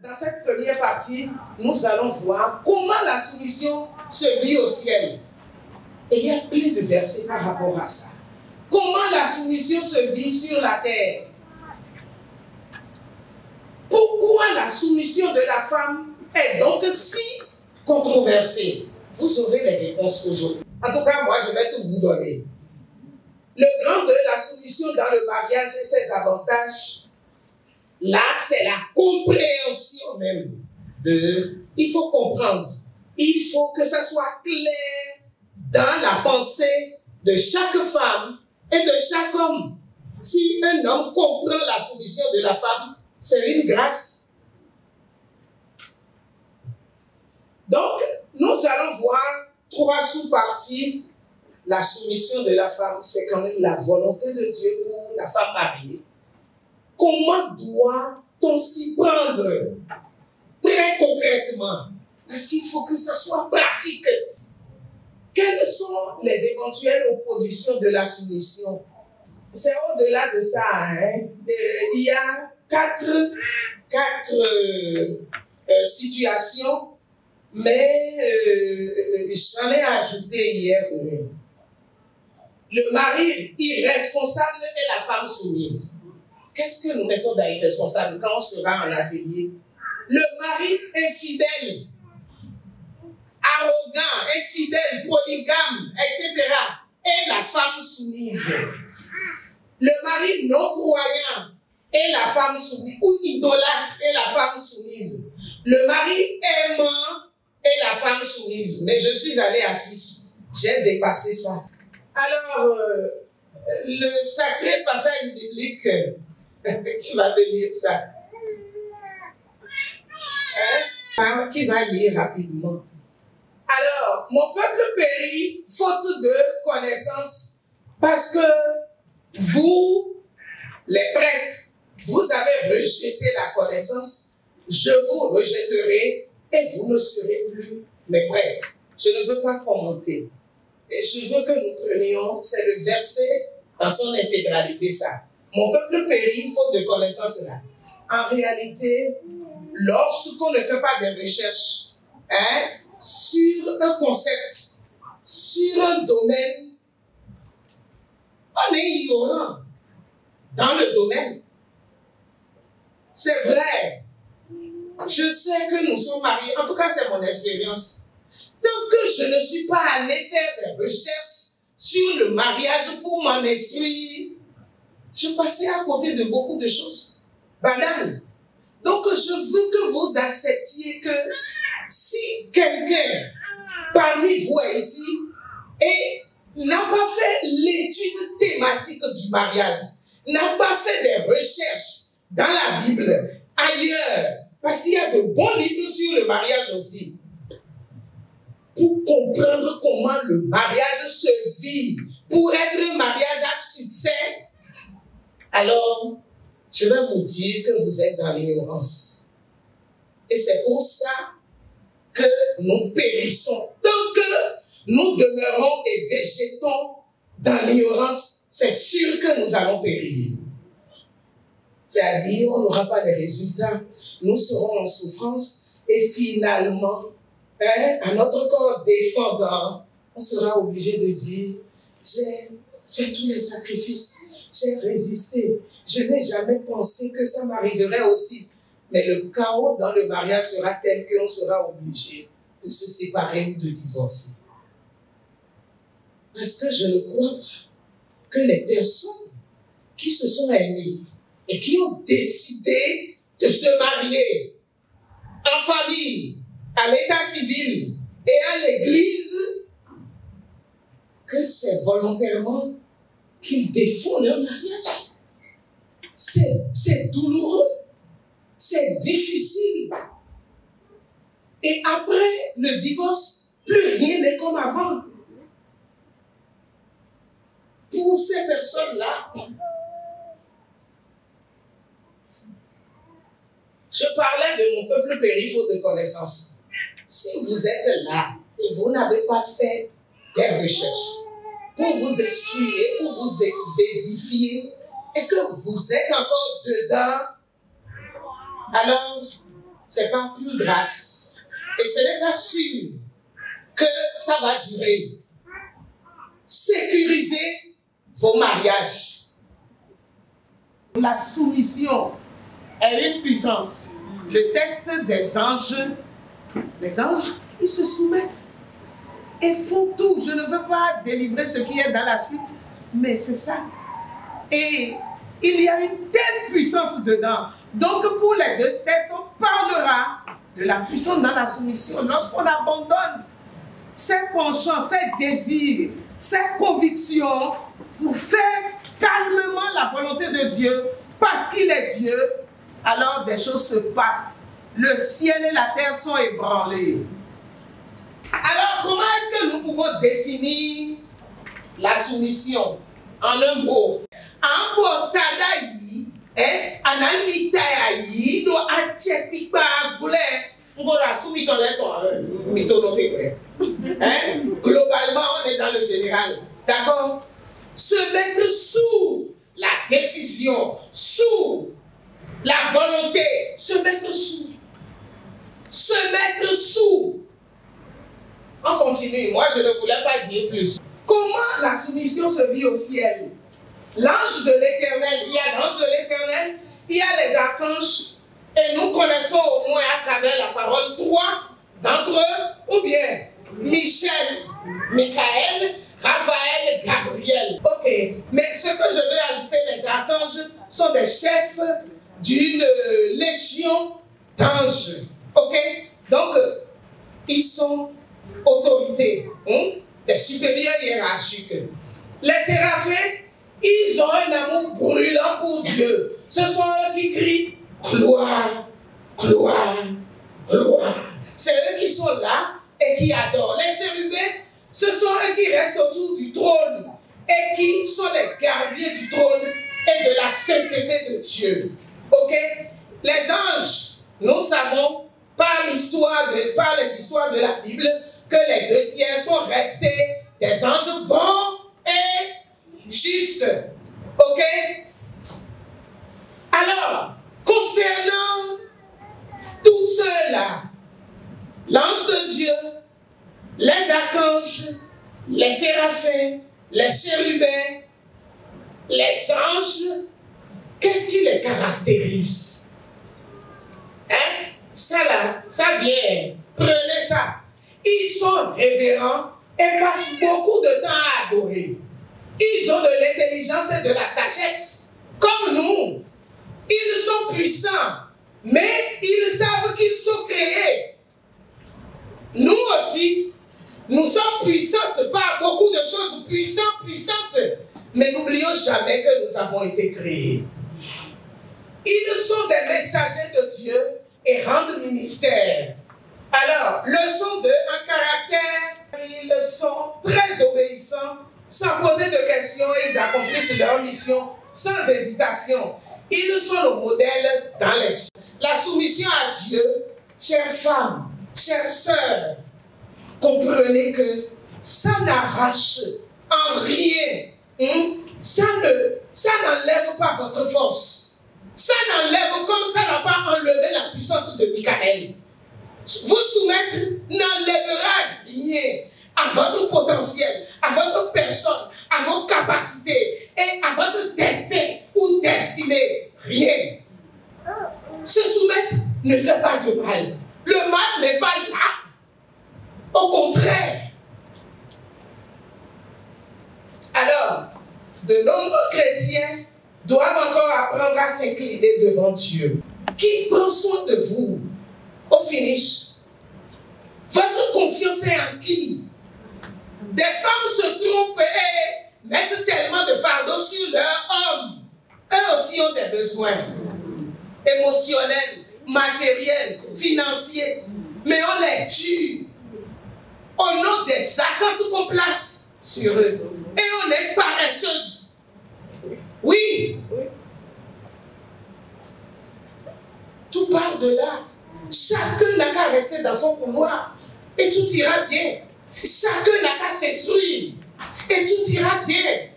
Dans cette première partie, nous allons voir comment la soumission se vit au ciel. Et il y a plein de versets par rapport à ça. Comment la soumission se vit sur la terre? Pourquoi la soumission de la femme est donc si controversée? Vous aurez les réponses aujourd'hui. En tout cas, moi, je vais tout vous donner. Le grand de la soumission dans le mariage et ses avantages, là, c'est la compréhension même de... Il faut comprendre. Il faut que ça soit clair dans la pensée de chaque femme et de chaque homme. Si un homme comprend la soumission de la femme, c'est une grâce. Donc, nous allons voir 3 sous-parties. La soumission de la femme, c'est quand même la volonté de Dieu pour la femme mariée. Comment doit-on s'y prendre très concrètement? Parce qu'il faut que ça soit pratique. Quelles sont les éventuelles oppositions de la soumission? C'est au-delà de ça. Il y a 4 situations, mais j'en ai ajouté hier. Le mari irresponsable et la femme soumise. Qu'est-ce que nous mettons dans irresponsable quand on sera en atelier? Le mari infidèle, arrogant, infidèle, polygame, etc. Et la femme soumise. Le mari non-croyant et la femme soumise, ou idolâtre et la femme soumise. Le mari aimant et la femme soumise. Mais je suis allé à 6. J'ai dépassé ça. Alors, le sacré passage biblique, qui va me lire ça? Qui va lire rapidement? Alors, mon peuple périt faute de connaissance, parce que vous, les prêtres, vous avez rejeté la connaissance, je vous rejetterai et vous ne serez plus mes prêtres. Je ne veux pas commenter. Et je veux que nous prenions, c'est le verset dans son intégralité, ça. Mon peuple périt faute de connaissance là. En réalité, lorsqu'on ne fait pas de recherche sur un concept, sur un domaine, on est ignorant dans le domaine. C'est vrai. Je sais que nous sommes mariés. En tout cas, c'est mon expérience. Tant que je ne suis pas allé faire des recherches sur le mariage pour m'en instruire, je passais à côté de beaucoup de choses banales. Donc, je veux que vous acceptiez que si quelqu'un parmi vous est ici et n'a pas fait l'étude thématique du mariage, n'a pas fait des recherches dans la Bible, ailleurs, parce qu'il y a de bons livres sur le mariage aussi, pour comprendre comment le mariage se vit, pour être un mariage à succès, alors je vais vous dire que vous êtes dans l'ignorance. Et c'est pour ça que nous périssons. Tant que nous demeurons et végétons dans l'ignorance, c'est sûr que nous allons périr. C'est-à-dire, on n'aura pas de résultats. Nous serons en souffrance et finalement, à notre corps défendant, on sera obligé de dire, j'ai fait tous les sacrifices, j'ai résisté, je n'ai jamais pensé que ça m'arriverait aussi. Mais le chaos dans le mariage sera tel qu'on sera obligé de se séparer ou de divorcer. Parce que je ne crois pas que les personnes qui se sont aimées et qui ont décidé de se marier en famille, à l'état civil et à l'église, que c'est volontairement qu'ils défont leur mariage. C'est douloureux, c'est difficile. Et après le divorce, plus rien n'est comme avant. Pour ces personnes-là, je parlais de mon peuple péri faute de connaissance. Si vous êtes là et vous n'avez pas fait des recherches pour vous instruire, pour vous édifier, et que vous êtes encore dedans, alors c'est par pure grâce. Et ce n'est pas sûr que ça va durer. Sécurisez vos mariages. La soumission est une puissance. Le test des anges, les anges, ils se soumettent et font tout. Je ne veux pas délivrer ce qui est dans la suite, mais c'est ça. Et il y a une telle puissance dedans. Donc pour les deux tests, on parlera de la puissance dans la soumission. Lorsqu'on abandonne ses penchants, ses désirs, ses convictions pour faire calmement la volonté de Dieu, parce qu'il est Dieu, alors des choses se passent. Le ciel et la terre sont ébranlés. Alors, comment est-ce que nous pouvons définir la soumission en un mot? En mot, tadaï, analitaï, do atchepipa, goulé, ngora globalement, on est dans le général. D'accord? Se mettre sous la décision, sous la volonté, se mettre sous. Se mettre sous. On continue. Moi, je ne voulais pas dire plus. Comment la soumission se vit au ciel? L'ange de l'Éternel, il y a l'ange de l'Éternel, il y a les archanges, et nous connaissons au moins à travers la parole 3 d'entre eux, ou bien Michel, Michael, Raphaël, Gabriel. Ok, mais ce que je veux ajouter, les archanges sont des chefs d'une légion d'anges. Ok, donc ils sont autorités, des supérieurs hiérarchiques. Les séraphins, ils ont un amour brûlant pour Dieu. Ce sont eux qui crient gloire, gloire, gloire. C'est eux qui sont là et qui adorent. Les chérubins, ce sont eux qui restent autour du trône et qui sont les gardiens du trône et de la sainteté de Dieu. Ok? Les anges, nous savons par les histoires de la Bible que les 2 tiers sont restés des anges bons et justes. Ok? Alors, concernant tout cela, l'ange de Dieu, les archanges, les séraphins, les chérubins, les anges, qu'est-ce qui les caractérise? Hein? Ça là, ça vient. Prenez ça. Ils sont révérents et passent beaucoup de temps à adorer. Ils ont de l'intelligence et de la sagesse, comme nous. Ils sont puissants, mais ils savent qu'ils sont créés. Nous aussi, nous sommes puissantes par beaucoup de choses puissantes, mais n'oublions jamais que nous avons été créés. Ils sont des messagers de Dieu et rendent ministère. Alors, le sont un caractère, ils sont très obéissants, sans poser de questions, ils accomplissent leur mission sans hésitation. Ils sont le modèle dans les cieux. La soumission à Dieu, chères femmes, chères sœurs, comprenez que ça n'arrache en rien. Ça n'enlève pas votre force. Ça n'enlève comme ça n'a pas enlevé la puissance de Michael. Vous soumettre n'enlèvera rien à votre potentiel, à votre personne, à vos capacités et à votre destin ou destinée. Rien. Se soumettre ne fait pas de mal. Le mal n'est pas là. Au contraire. Alors, de nombreux chrétiens doivent encore apprendre à s'incliner devant Dieu. Qui prend soin de vous au finish? Votre confiance est en qui? Des femmes se trompent et mettent tellement de fardeau sur leur homme. Eux aussi ont des besoins émotionnels, matériels, financiers. Mais on les tue au nom des attentes qu'on place sur eux. Et on est paresseuses. Oui. Tout part de là. Chacun n'a qu'à rester dans son couloir et tout ira bien. Chacun n'a qu'à s'instruire et tout ira bien.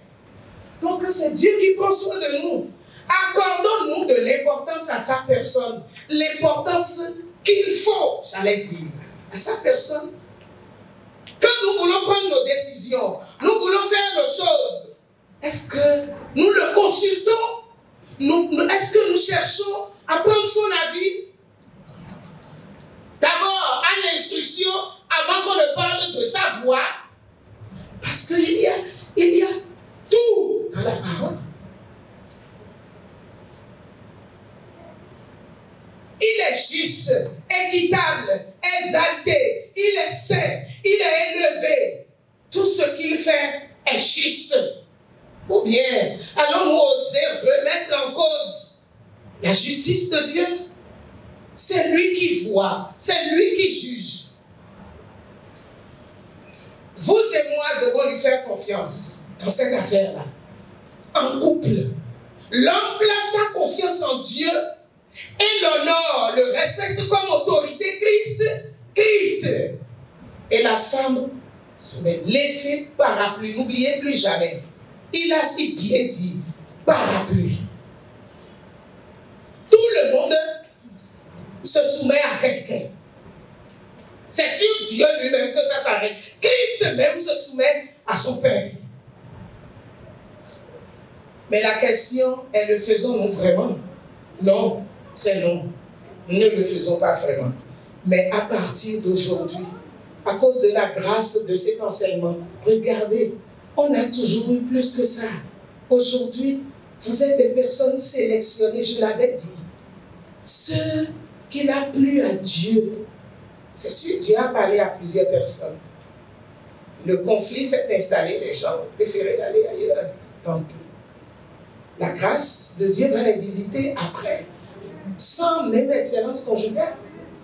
Donc c'est Dieu qui prend soin de nous. Accordons-nous de l'importance à sa personne, l'importance qu'il faut, j'allais dire, à sa personne. Quand nous voulons prendre nos décisions, nous voulons faire nos choses, est-ce que nous le consultons? Est-ce que nous cherchons à prendre son avis? D'abord, à l'instruction, avant qu'on ne parle de sa voix, parce qu'il y a tout dans la parole. Il est juste, équitable, exalté, il est saint, il est élevé. Tout ce qu'il fait est juste. Ou bien, allons-nous oser remettre en cause la justice de Dieu? C'est lui qui voit, c'est lui qui juge. Vous et moi devons lui faire confiance dans cette affaire-là. En couple, l'homme place sa confiance en Dieu et l'honneur, le respecte comme autorité Christ. Et la femme se met l'effet parapluie. N'oubliez plus jamais. Il a si bien dit parapluie. Tout le monde se soumet à quelqu'un. C'est sur Dieu lui-même que ça s'arrête. Christ même se soumet à son Père. Mais la question est, le faisons-nous vraiment? Non, c'est non. Nous ne le faisons pas vraiment. Mais à partir d'aujourd'hui, à cause de la grâce de cet enseignement, regardez, on a toujours eu plus que ça. Aujourd'hui, vous êtes des personnes sélectionnées, je l'avais dit. Ce qui n'a plu à Dieu, c'est sûr, Dieu a parlé à plusieurs personnes. Le conflit s'est installé, les gens ont préféré aller ailleurs. Tant pis. La grâce de Dieu va les visiter après, sans même excellence conjugale.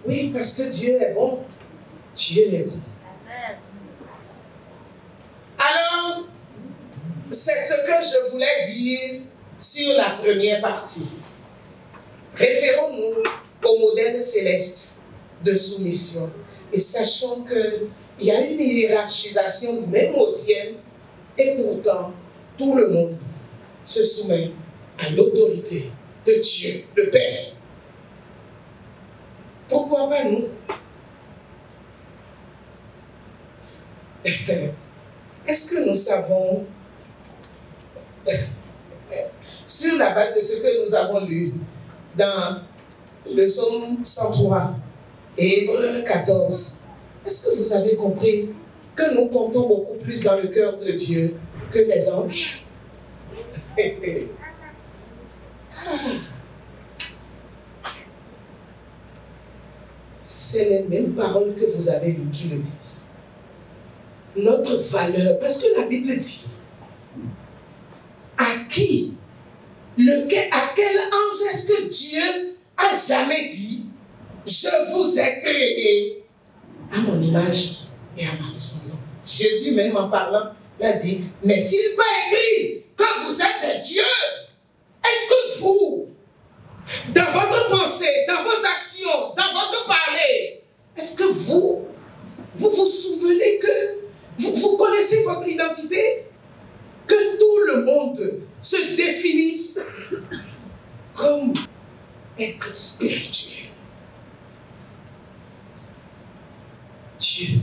Oui, parce que Dieu est bon. Dieu est bon. Alors, c'est ce que je voulais dire sur la première partie. Référons-nous au modèle céleste de soumission et sachons qu'il y a une hiérarchisation même au ciel et pourtant tout le monde se soumet à l'autorité de Dieu, le Père. Pourquoi pas nous? Est-ce que nous savons, sur la base de ce que nous avons lu dans le psaume 103 et Hébreux 14, est-ce que vous avez compris que nous comptons beaucoup plus dans le cœur de Dieu que les anges? C'est les mêmes paroles que vous avez lues qui le disent. Notre valeur, parce que la Bible dit, à quel ange est-ce que Dieu a jamais dit, je vous ai créé à mon image et à ma ressemblance? Jésus même en parlant, l'a dit, n'est-il pas écrit que vous êtes des dieux? Est-ce que vous, dans votre pensée, dans vos actions, dans votre parler, est-ce que vous vous souvenez que vous connaissez votre identité? Que tout le monde se définisse comme être spirituel. Dieu.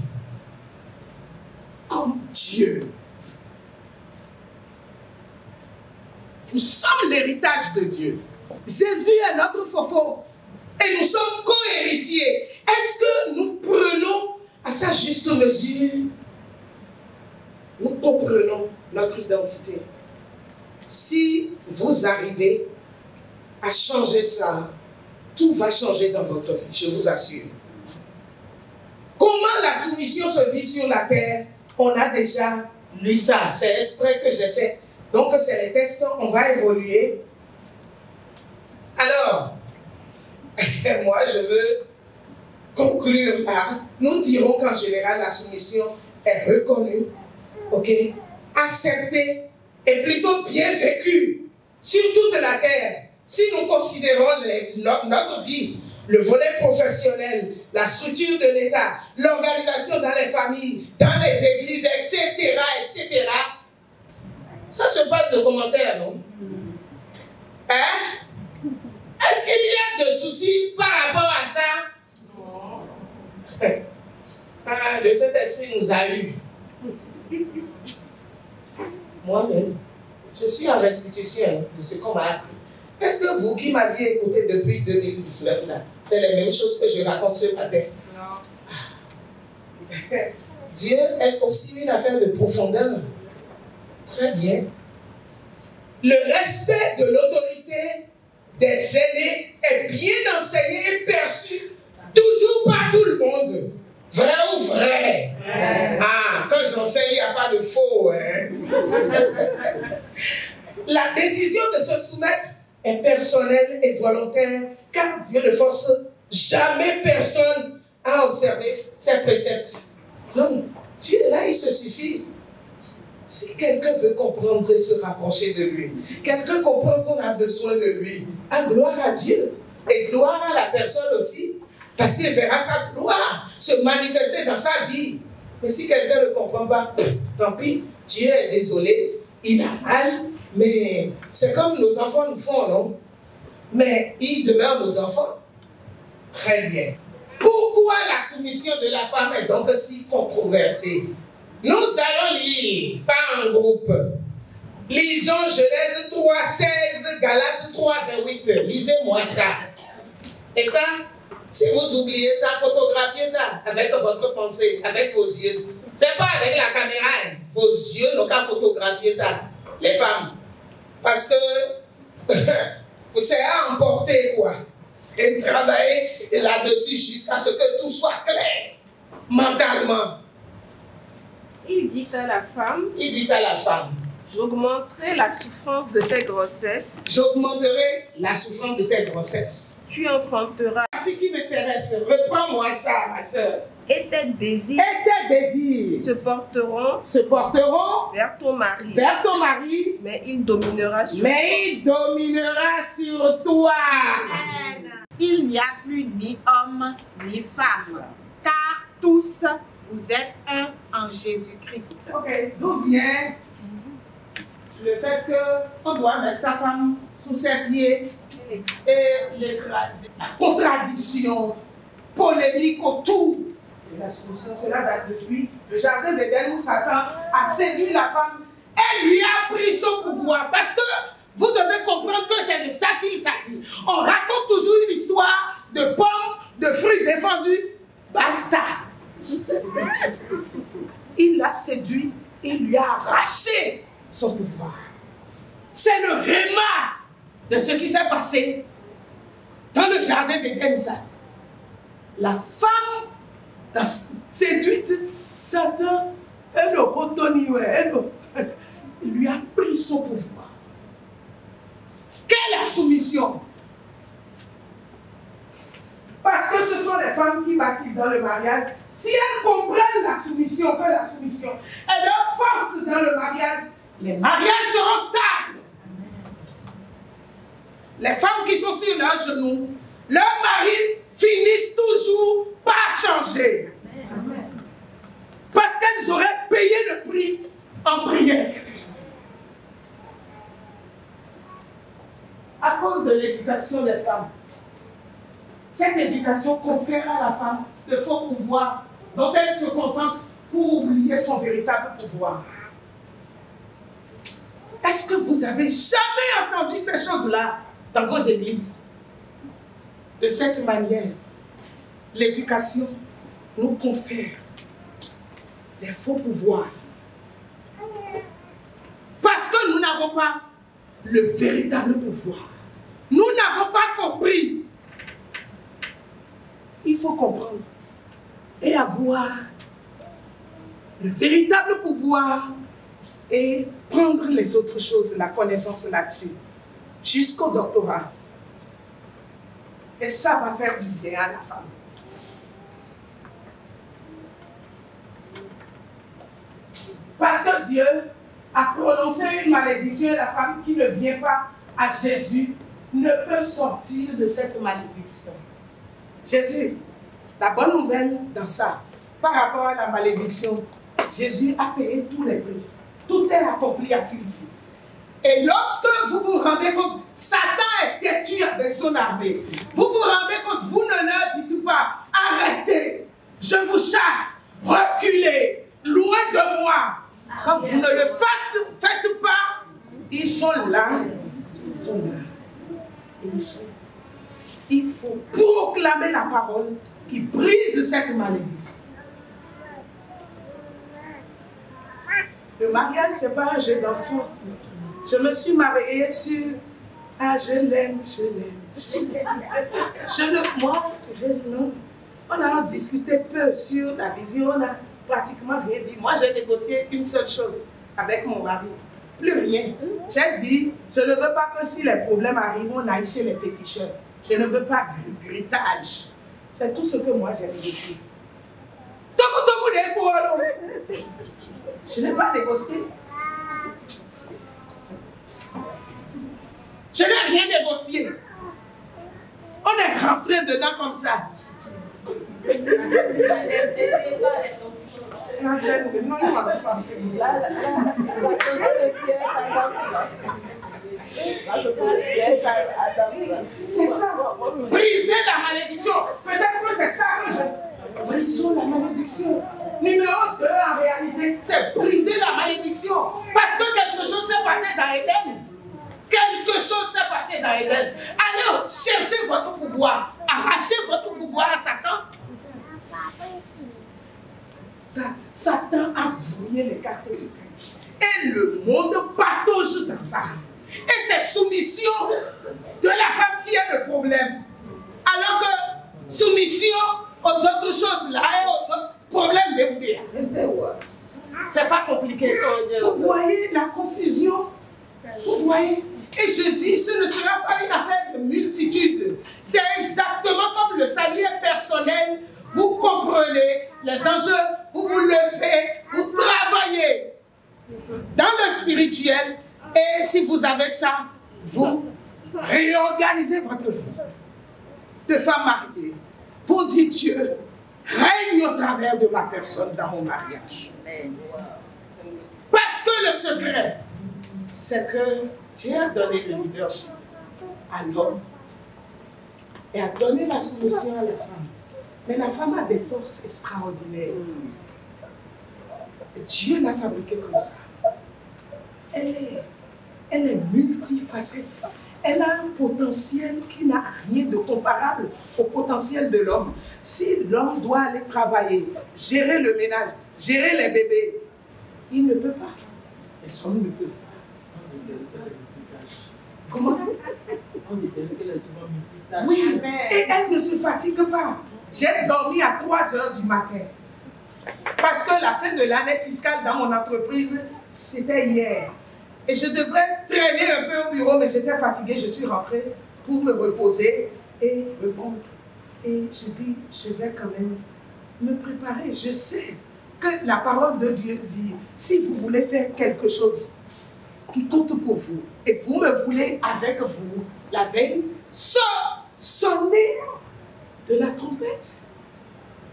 Comme Dieu. Nous sommes l'héritage de Dieu. Jésus est notre fofo. Et nous sommes co-héritiers. Est-ce que nous prenons à sa juste mesure? Nous comprenons notre identité. Si vous arrivez à changer ça, tout va changer dans votre vie, je vous assure. Comment la soumission se vit sur la terre? On a déjà lu ça, c'est exprès que j'ai fait. Donc c'est les tests, on va évoluer. Alors, moi je veux conclure là. Nous dirons qu'en général la soumission est reconnue, ok, acceptée et plutôt bien vécue sur toute la terre. Si nous considérons notre vie, le volet professionnel, la structure de l'État, l'organisation dans les familles, dans les églises, etc., etc., ça se passe de commentaires, non? Hein? Est-ce qu'il y a de soucis par rapport à ça? Saint-Esprit nous a eus. Moi-même, je suis en restitution de ce qu'on m'a appris. Est-ce que vous qui m'aviez écouté depuis 2019, là, c'est les mêmes choses que je raconte ce matin? Non. Dieu est aussi une affaire de profondeur. Très bien. Le respect de l'autorité des aînés est bien enseigné et perçu toujours par tout le monde. Vrai ou vrai? Ah, quand j'enseigne, il n'y a pas de faux. Hein? La décision de se soumettre est personnelle et volontaire, car Dieu ne force jamais personne à observer ses préceptes. Non, Dieu là, il se suffit. Si quelqu'un veut comprendre et se rapprocher de lui, quelqu'un comprend qu'on a besoin de lui, gloire à Dieu et gloire à la personne aussi, parce qu'il verra sa gloire se manifester dans sa vie. Mais si quelqu'un ne comprend pas, tant pis, Dieu est désolé, il a mal, mais c'est comme nos enfants nous font, non? Mais ils demeurent nos enfants. Très bien. Pourquoi la soumission de la femme est donc si controversée? Nous allons lire par un groupe. Lisons Genèse 3, 16, Galates 3, 28. Lisez-moi ça. Et ça, si vous oubliez ça, photographiez ça avec votre pensée, avec vos yeux. C'est pas avec la caméra. Hein. Vos yeux n'ont qu'à photographier ça, les femmes. Parce que c'est à emporter, quoi. Et travailler là-dessus jusqu'à ce que tout soit clair, mentalement. Il dit à la femme, j'augmenterai la souffrance de tes grossesses. J'augmenterai la souffrance de tes grossesses. Tu enfanteras. La partie qui m'intéresse, reprends-moi ça, ma soeur. Et tes désirs se porteront vers ton mari. Mais il dominera sur toi. Il n'y a plus ni homme ni femme, car tous vous êtes un en Jésus-Christ. Ok, d'où vient le fait qu'on doit mettre sa femme sous ses pieds et l'écraser? La contradiction, polémique autour de la solution, cela date depuis le jardin d'Éden où Satan a séduit la femme et lui a pris son pouvoir. Parce que vous devez comprendre que c'est de ça qu'il s'agit. On raconte toujours une histoire de pommes, de fruits défendus. Basta. Il l'a séduit et lui a arraché son pouvoir. C'est le réma de ce qui s'est passé dans le jardin d'Éden. La femme séduite, Satan, elle le retenue, il lui a pris son pouvoir. Quelle est la soumission? Parce que ce sont les femmes qui bâtissent dans le mariage. Si elles comprennent la soumission, que la soumission est leur force dans le mariage, les mariages seront stables. Les femmes qui sont sur leurs genoux, leurs maris finissent toujours par changer. Parce qu'elles auraient payé le prix en prière. À cause de l'éducation des femmes. Cette éducation confère à la femme le faux pouvoir dont elle se contente pour oublier son véritable pouvoir. Est-ce que vous avez jamais entendu ces choses-là dans vos églises? De cette manière, l'éducation nous confère des faux pouvoirs. Parce que nous n'avons pas le véritable pouvoir. Nous n'avons pas compris. Il faut comprendre et avoir le véritable pouvoir et prendre les autres choses, la connaissance là-dessus, jusqu'au doctorat. Et ça va faire du bien à la femme. Parce que Dieu a prononcé une malédiction et la femme qui ne vient pas à Jésus ne peut sortir de cette malédiction. Jésus, la bonne nouvelle dans ça, par rapport à la malédiction, Jésus a payé tous les prix. Tout est accompli, a-t-il dit. Et lorsque vous vous rendez compte, Satan est têtu avec son armée. Vous vous rendez compte, vous ne leur dites pas, arrêtez, je vous chasse, reculez. Quand vous ne le faites pas, ils sont là. Ils sont là. Et il faut proclamer la parole qui brise cette malédiction. Le mariage, ce n'est pas un jeu d'enfant. Je me suis mariée sur « Ah, je l'aime, je l'aime. » Moi, non. On a discuté peu sur la vision, on n'a pratiquement rien dit. Moi, j'ai négocié une seule chose avec mon mari. Plus rien. J'ai dit, je ne veux pas que si les problèmes arrivent, on aille chez les féticheurs. Je ne veux pas gritage. C'est tout ce que moi j'ai négocié. Je n'ai pas négocié. Je n'ai rien négocié. On est rentré dedans comme ça. L'anesthésie, pas les sentiments. Non, il va le faire. C'est ça. Briser la malédiction. Peut-être que c'est ça que je... Brisons la malédiction. Numéro 2 en réalité, c'est briser la malédiction. Parce que quelque chose s'est passé dans Éden. Quelque chose s'est passé dans Éden. Allez, cherchez votre pouvoir. Arrachez votre pouvoir à Satan. Satan a brouillé les cartes de Caïn. Et le monde patauge dans ça. Et c'est soumission de la femme qui est le problème. Alors que soumission aux autres choses là et aux autres problèmes de vie. C'est pas compliqué. Vous voyez la confusion? Vous voyez? Et je dis, ce ne sera pas une affaire de multitude. C'est exactement comme le salut est personnel. Vous comprenez les enjeux, vous vous levez, vous travaillez dans le spirituel. Et si vous avez ça, vous réorganisez votre vie de femme mariée pour dire Dieu, règne au travers de ma personne dans mon mariage. Parce que le secret, c'est que Dieu a donné le leadership à l'homme et a donné la soumission à la femme. Mais la femme a des forces extraordinaires. Dieu l'a fabriquée comme ça. Elle est multifacette. Elle a un potentiel qui n'a rien de comparable au potentiel de l'homme. Si l'homme doit aller travailler, gérer le ménage, gérer les bébés, il ne peut pas. Les hommes ne peuvent pas. Comment? Oui, et elle ne se fatigue pas. J'ai dormi à 3 h du matin. Parce que la fin de l'année fiscale dans mon entreprise, c'était hier. Et je devrais traîner un peu au bureau, mais j'étais fatiguée. Je suis rentrée pour me reposer et répondre. Et je dis, je vais quand même me préparer. Je sais que la parole de Dieu dit, si vous voulez faire quelque chose qui compte pour vous, et vous me voulez avec vous, la veille, sonnez de la trompette.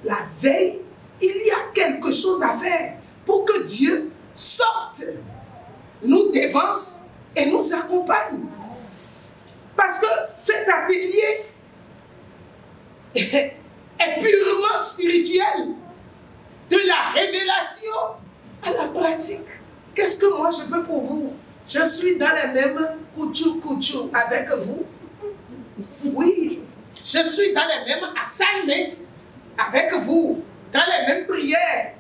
La veille, il y a quelque chose à faire pour que Dieu sorte, nous dévance et nous accompagne. Parce que cet atelier est purement spirituel. De la révélation à la pratique. Qu'est-ce que moi je peux pour vous? Je suis dans les mêmes couchou avec vous. Oui, je suis dans les mêmes assignments avec vous. Dans les mêmes prières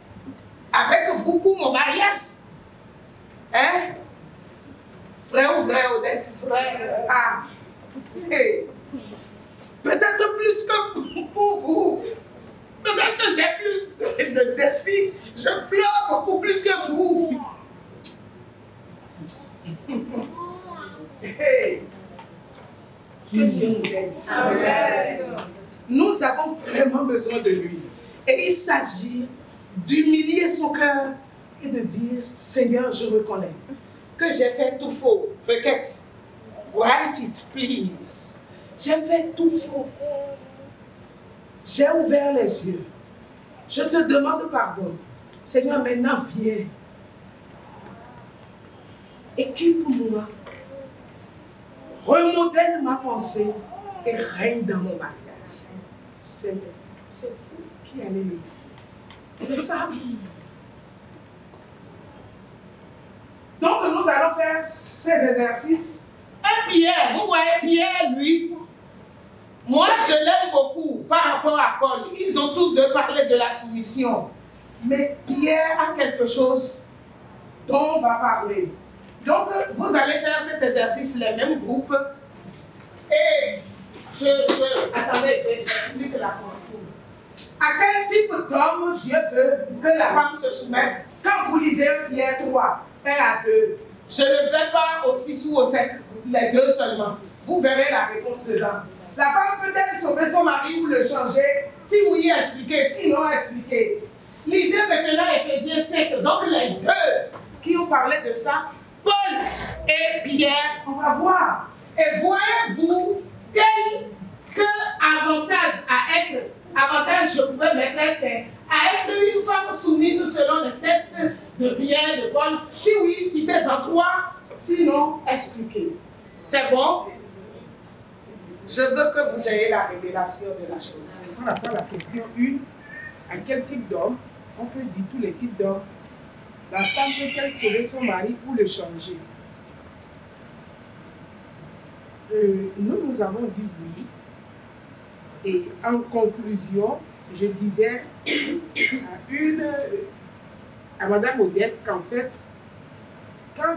avec vous pour mon mariage. Hein? Frère ou frère Odette? Frère. Ah. Hey. Peut-être plus que pour vous. Peut-être que j'ai plus de défis. Je pleure beaucoup plus que vous. Hey. Que Dieu nous aide. Amen. Nous avons vraiment besoin de lui. Et il s'agit d'humilier son cœur et de dire, Seigneur, je reconnais que j'ai fait tout faux. Requête. Write it, please. J'ai fait tout faux. J'ai ouvert les yeux. Je te demande pardon. Seigneur, maintenant viens. Équipe-moi. Remodèle ma pensée et règne dans mon mariage. Seigneur, c'est vous qui allez le dire. Les femmes, Donc nous allons faire ces exercices. Et Pierre, vous voyez Pierre, lui, moi je l'aime beaucoup par rapport à Paul. Ils ont tous deux parlé de la soumission. Mais Pierre a quelque chose dont on va parler. Donc vous allez faire cet exercice, les mêmes groupes. Et attendez, j'explique la consigne. À quel type d'homme Dieu veut que la femme se soumette? Quand vous lisez Pierre 3, 1 à 2, je ne vais pas au 6 ou au 7, les deux seulement. Vous verrez la réponse dedans. La femme peut-elle sauver son mari ou le changer? Si oui, expliquez. Sinon, expliquez. Lisez maintenant Éphésiens 5. Donc les deux qui ont parlé de ça, Paul et Pierre, on va voir. Et voyez-vous quel avantage à être, avantage je pouvais mettre, c'est à être une femme soumise selon les textes de Pierre, de Paul. Si oui, citez-en 3, sinon expliquez. C'est bon? Je veux que vous ayez la révélation de la chose. On apprend la question 1. À quel type d'homme? On peut dire tous les types d'hommes. La femme peut-elle sauver son mari ou le changer? Nous avons dit oui. Et en conclusion, je disais à Madame Odette qu'en fait, quand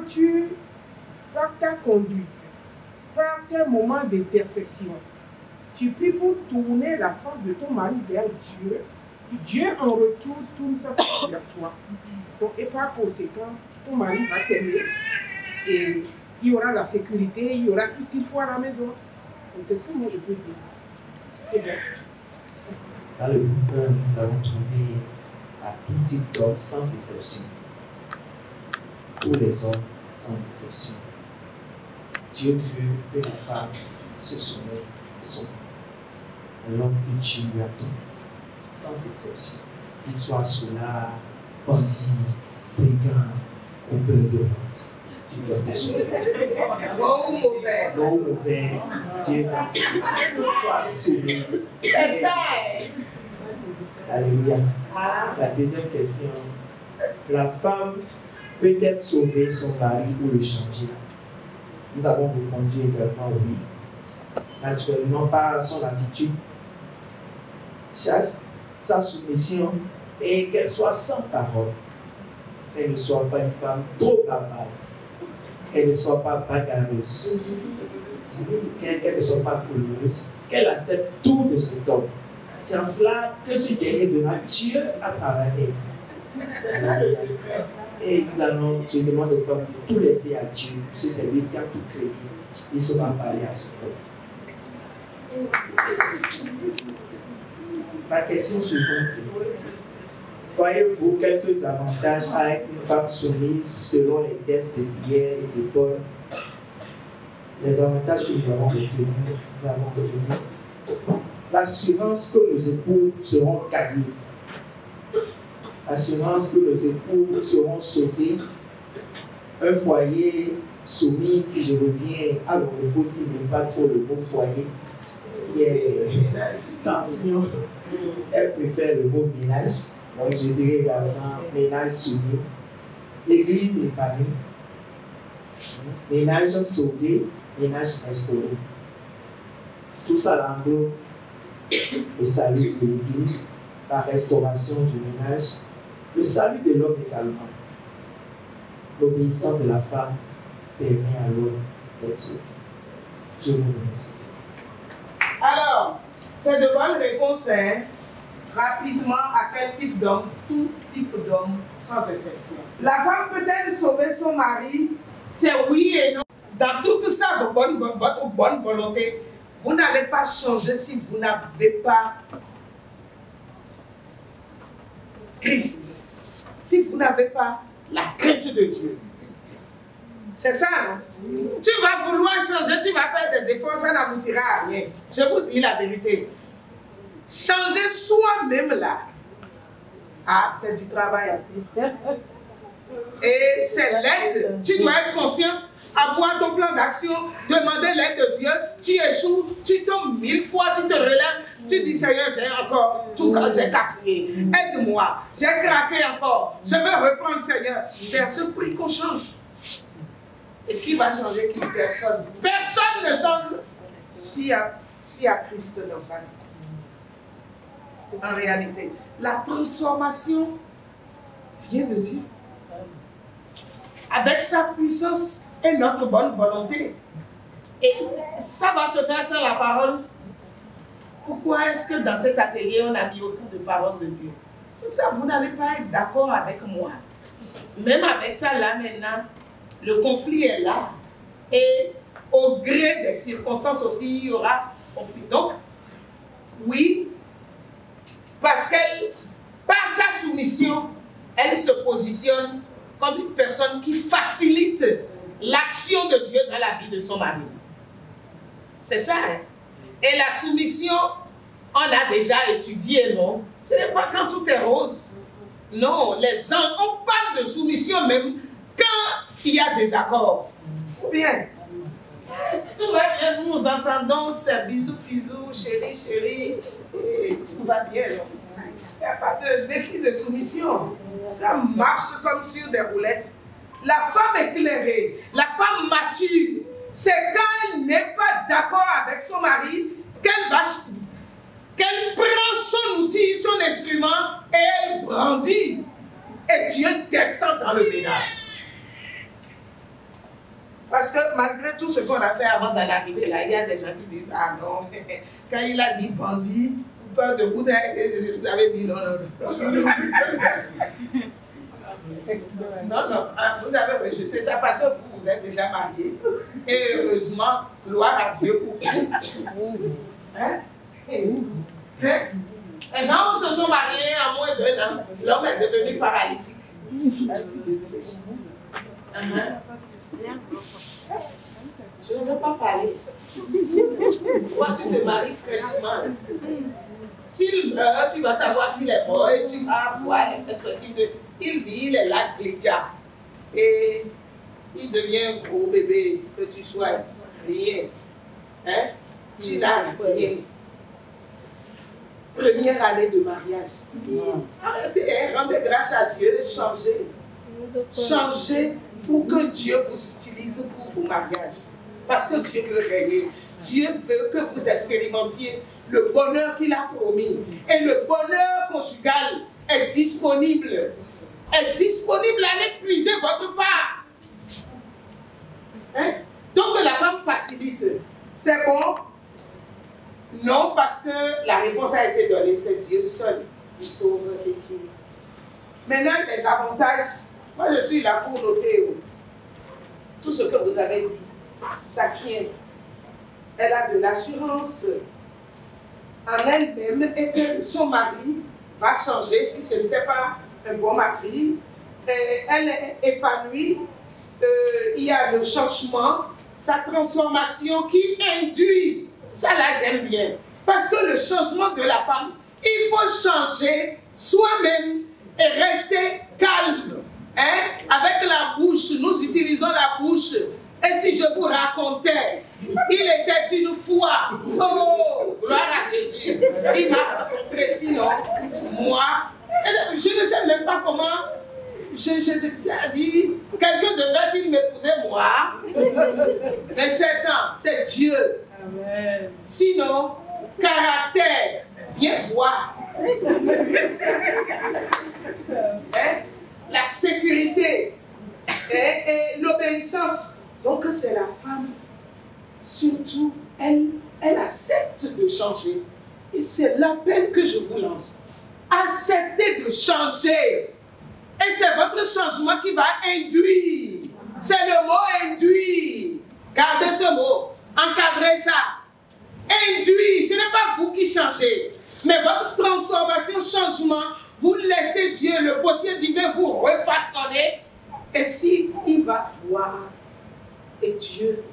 par ta conduite, par tes moments d'intercession, tu pries pour tourner la face de ton mari vers Dieu, Dieu en retour tourne sa face vers toi. Donc, et par conséquent, ton mari va t'aimer et il y aura la sécurité, il y aura tout ce qu'il faut à la maison. C'est ce que moi je peux dire. C'est bien. Dans le groupe 1, nous avons trouvé à tout type d'hommes sans exception. Tous les hommes sans exception. Dieu veut que la femme se soumette à son mari. L'homme que tu lui as donné, sans exception. Qu'il soit soulard, bandit, brigand, coupeur de honte. Tu dois te soumettre. Bon ou mauvais? Bon ou mauvais, Dieu va te soumise. C'est ça. Alléluia. La deuxième question. La femme peut-elle sauver son mari ou le changer? Nous avons répondu également oui. Naturellement par son attitude, sa soumission et qu'elle soit sans parole. Qu'elle ne soit pas une femme trop bavarde. Qu'elle ne soit pas bagarreuse. Qu'elle ne soit pas couleuse. Qu'elle accepte tout de cet homme. C'est en cela que ce dernier verra Dieu à travers elle. C'est ça le secret. Et nous allons, je demande aux femmes de tout laisser à Dieu, parce que c'est lui qui a tout créé. Il saura parler à ce temps. La question suivante. Voyez-vous quelques avantages à être une femme soumise selon les tests de Pierre et de Paul? Les avantages que nous avons retenus. L'assurance que nos époux seront gagnés. L'assurance que nos époux seront sauvés. Un foyer soumis, si je reviens à mon épouse qui n'aime pas trop le mot foyer, il y a tension, elle préfère le mot ménage, donc je dirais également ménage soumis. L'église épanouie, ménage sauvé, ménage restauré. Tout ça englobe le salut de l'église, la restauration du ménage, le salut de l'homme également. L'obéissance de la femme permet à l'homme d'être sauvé. Je vous remercie. Alors, c'est de bonnes réponses, hein? Rapidement, à quel type d'homme? Tout type d'homme, sans exception. La femme peut-elle sauver son mari? C'est oui et non. Dans tout ça, votre bonne volonté, vous n'allez pas changer si vous n'avez pas Christ. Si vous n'avez pas la crainte de Dieu. C'est ça, non? Tu vas vouloir changer, tu vas faire des efforts, ça n'aboutira à rien. Je vous dis la vérité. Changer soi-même là, c'est du travail à faire. Et c'est l'aide. Tu dois être conscient, avoir ton plan d'action, demander l'aide de Dieu. Tu échoues, tu tombes 1000 fois, tu te relèves. Tu dis, Seigneur, j'ai encore tout, j'ai cafouillé. Aide-moi, j'ai craqué encore. Je veux reprendre, Seigneur. C'est à ce prix qu'on change. Et qui va changer qui? Personne. Personne ne change s'il y a Christ dans sa vie. En réalité, la transformation vient de Dieu. Avec sa puissance et notre bonne volonté. Et ça va se faire sans la parole. Pourquoi est-ce que dans cet atelier, on a mis autant de paroles de Dieu? C'est ça, vous n'allez pas être d'accord avec moi. Même avec ça, là maintenant, le conflit est là. Et au gré des circonstances aussi, il y aura conflit. Donc, oui, parce qu'elle, par sa soumission, elle se positionne comme une personne qui facilite l'action de Dieu dans la vie de son mari. C'est ça, hein? Et la soumission, on a déjà étudié, non? Ce n'est pas quand tout est rose. Non, on parle de soumission même quand il y a des accords. Ou bien, si tout va bien, nous entendons ces bisous, bisous, chérie, chérie, et tout va bien. Il n'y a pas de défi de soumission. Ça marche comme sur des roulettes. La femme éclairée, la femme mature, c'est quand elle n'est pas d'accord avec son mari qu'elle prend son outil, son instrument et elle brandit. Et Dieu descend dans le ménage. Parce que malgré tout ce qu'on a fait avant d'en arriver là, il y a des gens qui disent, ah non, quand il a dit bandit, ou peur de bout, vous avez dit non, non, non. Non, non, vous avez rejeté ça parce que vous êtes déjà mariés. Et heureusement, gloire à Dieu pour vous. Hein? Les gens se sont mariés en moins d'1 an. L'homme est devenu paralytique. Je ne veux pas parler. Toi, tu te maries fraîchement. S'il meurt, tu vas savoir qu'il est mort et tu vas voir les perspectives de... Il vit, il est là, Glitcha. Et il devient un gros bébé, que tu sois rien. Hein? Tu n'as rien. Première année de mariage. Arrêtez, rendez grâce à Dieu, changez. Changez pour que Dieu vous utilise pour vos mariages. Parce que Dieu veut régner. Dieu veut que vous expérimentiez le bonheur qu'il a promis. Et le bonheur conjugal est disponible. Allez puiser votre part. Hein? Donc la femme facilite. C'est bon? Non, parce que la réponse a été donnée. C'est Dieu seul qui sauve et qui... Maintenant, les avantages. Moi, je suis là pour noter tout ce que vous avez dit. Ça tient. Elle a de l'assurance en elle-même et que son mari va changer si ce n'était pas un bon mari. Elle est épanouie. Il y a le changement, sa transformation qui induit. Ça là, j'aime bien. Parce que le changement de la femme, il faut changer soi-même et rester calme. Hein? Avec la bouche, nous utilisons la bouche. Et si je vous racontais, il était une fois, oh, gloire à Jésus, il m'a rencontré, sinon, moi, je ne sais même pas comment, je dit, quelqu'un devrait-il m'épouser, moi, 27 ans, c'est Dieu. Amen. Sinon, caractère, viens voir. Hein? La sécurité et l'obéissance. Donc c'est la femme, surtout, elle accepte de changer. Et c'est l'appel que je vous lance. Acceptez de changer. Et c'est votre changement qui va induire. C'est le mot induire. Gardez ce mot. Encadrez ça. Induire, ce n'est pas vous qui changez. Mais votre transformation, changement, vous laissez Dieu, le potier divin, vous refaçonner. Et si il va voir, et Dieu,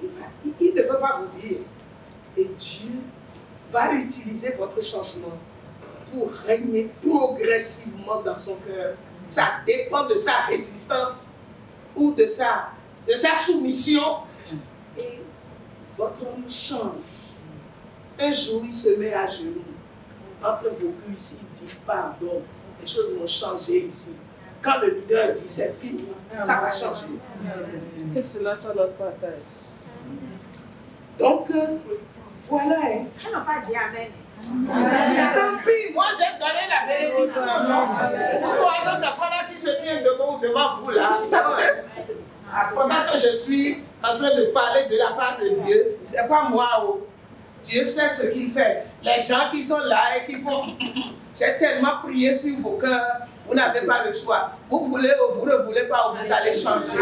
il ne veut pas vous dire. Et Dieu va utiliser votre changement pour régner progressivement dans son cœur. Ça dépend de sa résistance ou de sa soumission. Et votre homme change. Un jour, il se met à genoux. Entre vos cuisses, il dit pardon. Les choses vont changer ici. quand le leader dit c'est fini, ça va changer. Que cela soit notre partage. Donc, voilà. Hein. On n'a pas dit amen. Tant pis, moi j'ai donné la bénédiction. Pourquoi que c'est pendant qui se tient devant vous là? Pendant que je suis en train de parler de la part de Dieu, c'est pas moi. Oh. Dieu sait ce qu'il fait. Les gens qui sont là et qui font j'ai tellement prié sur vos cœurs, vous n'avez pas le choix. Vous voulez ou vous ne voulez pas, vous allez changer.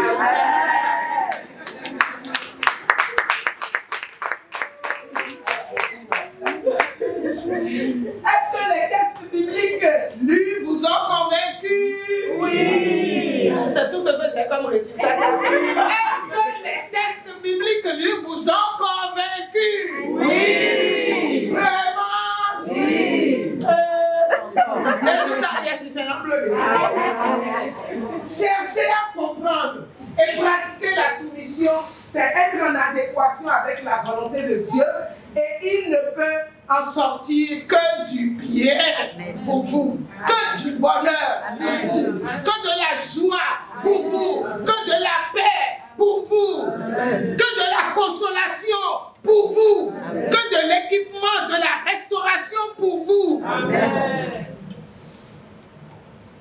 Est-ce que les textes bibliques lus vous ont convaincu? Oui. C'est tout ce que j'ai comme résultat. Est-ce que les textes bibliques lus vous ont convaincu? Oui. Vraiment? Oui. Jésus n'a rien si c'est un peu. Chercher à comprendre et pratiquer la soumission, c'est être en adéquation avec la volonté de Dieu et il ne peut en sortir que du bien pour vous, que du bonheur pour vous, que de la joie pour vous, que de la paix pour vous, que de la consolation pour vous, que de l'équipement, de la restauration pour vous.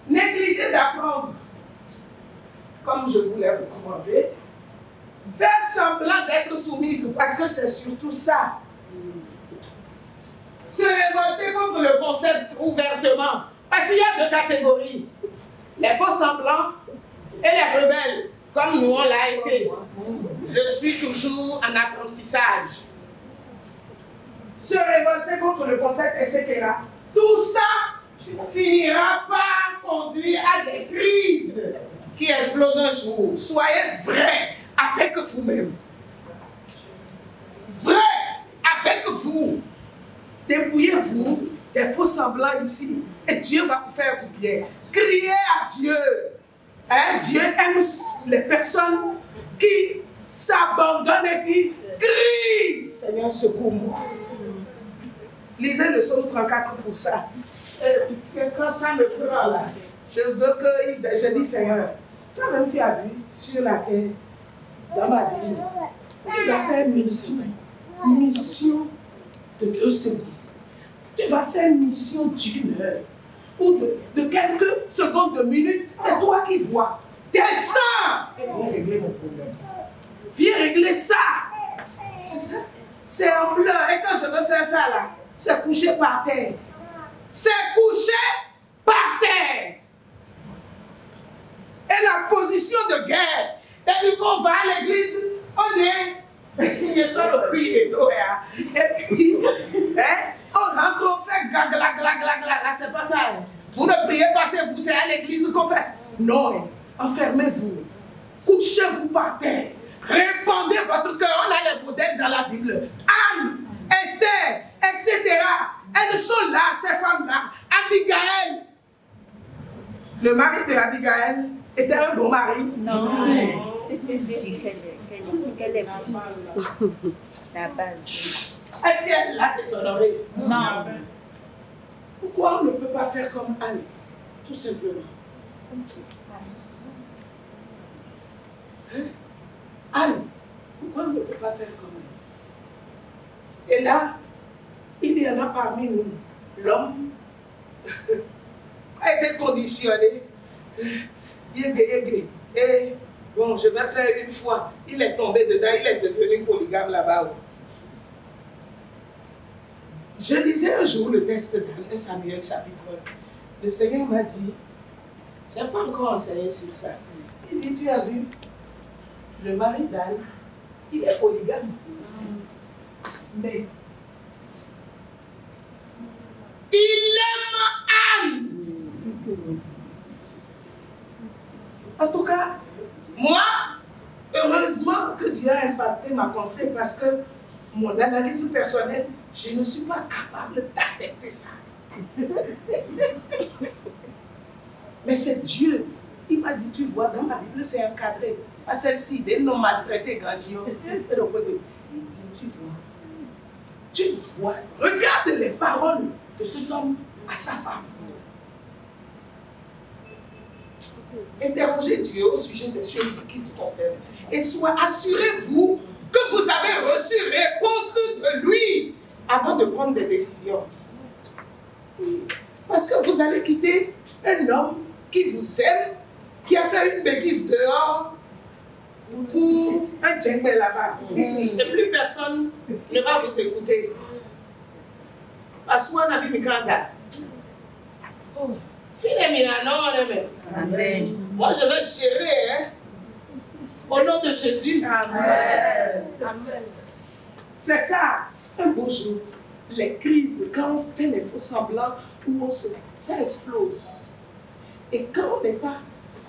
Négligez d'apprendre, comme je vous l'ai recommandé, faire semblant d'être soumise, parce que c'est surtout ça. Se révolter contre le concept ouvertement. Parce qu'il y a deux catégories. Les faux semblants et les rebelles, comme nous on l'a été. Je suis toujours en apprentissage. Se révolter contre le concept, etc. Tout ça finira par conduire à des crises qui explosent un jour. Soyez vrai avec vous-même. Vrai avec vous. Débrouillez-vous des faux semblants ici et Dieu va vous faire du bien. Criez à Dieu. Hein? Dieu aime les personnes qui s'abandonnent et qui crient. Seigneur, secours-moi. Lisez le psaume 34 pour ça. Quand ça me prend là, je veux que je dis Seigneur, toi-même tu as vu sur la terre, dans ma vie, tu vas faire mission de 2 secondes. Tu vas faire une mission d'1 heure ou de quelques secondes, de minutes. C'est toi qui vois. Descends et viens régler mon problème. Viens régler ça. C'est ça. C'est en pleurs. Et quand je veux faire ça là, c'est coucher par terre. C'est coucher par terre. Et la position de guerre. Depuis qu'on va à l'église, on est. Il sont le prix et tout. Et puis, hein, on rentre, on fait gla gla gla gla gla. Là, c'est pas ça. Vous ne priez pas chez vous, c'est à l'église qu'on fait. Non, enfermez-vous. Couchez-vous par terre. Répandez votre cœur. On a les modèles dans la Bible. Anne, Esther, etc. Elles sont là, ces femmes-là. Abigail. Le mari de Abigail était un bon mari. Non. Qu'elle est psy. La base. Est-ce qu'elle l'a déshonorée? Non. Pourquoi on ne peut pas faire comme Anne? Tout simplement. Hein? Anne, pourquoi on ne peut pas faire comme elle? Et là, il y en a parmi nous. L'homme a été conditionné. Et bon, je vais faire une fois. Il est tombé dedans, il est devenu polygame là-bas. Je lisais un jour le texte dans 1 Samuel chapitre 1. Le Seigneur m'a dit, je n'ai pas encore enseigné sur ça. Il dit, tu as vu, le mari d'Anne, il est polygame. Mais il aime Anne. En tout cas, moi, heureusement que Dieu a impacté ma pensée parce que mon analyse personnelle, je ne suis pas capable d'accepter ça. Mais c'est Dieu. Il m'a dit, tu vois, dans ma Bible, c'est encadré. Pas celle-ci, des noms maltraités grandios. Il dit, tu vois, regarde les paroles de cet homme à sa femme. Interrogez Dieu au sujet des choses qui vous concernent. Et assurez-vous que vous avez reçu réponse de lui avant de prendre des décisions. Oui. Parce que vous allez quitter un homme qui vous aime, qui a fait une bêtise dehors pour un djembe là-bas. Et plus personne ne va vous écouter. Parce qu'on a vu Mikanda. Amen. Moi, je vais gérer, hein, au nom de Jésus. Amen. Amen. C'est ça. Un beau jour, les crises, quand on fait les faux semblants, ça explose. Et quand on n'est pas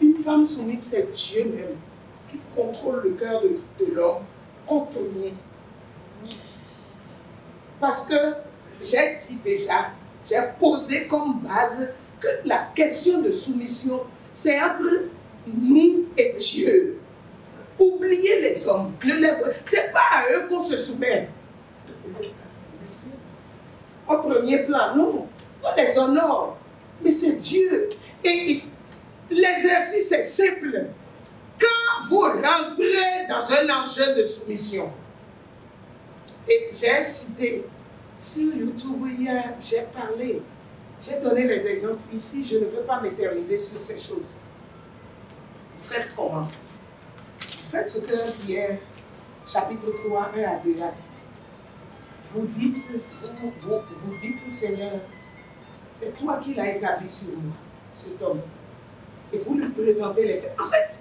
une femme soumise, c'est Dieu même qui contrôle le cœur de l'homme contre nous. Parce que j'ai dit déjà, j'ai posé comme base que la question de soumission, c'est entre nous et Dieu. Oubliez les hommes. Ce n'est pas à eux qu'on se soumet. Au premier plan, non. On les honore. Mais c'est Dieu. Et l'exercice est simple. Quand vous rentrez dans un enjeu de soumission, et j'ai cité sur YouTube, j'ai parlé, j'ai donné les exemples. Ici, je ne veux pas m'éterniser sur ces choses. Vous faites comment? Vous faites ce que Pierre, chapitre 3, 1 à 2 a dit. Vous dites, Seigneur, c'est toi qui l'as établi sur moi, cet homme. Et vous lui présentez les faits. En fait,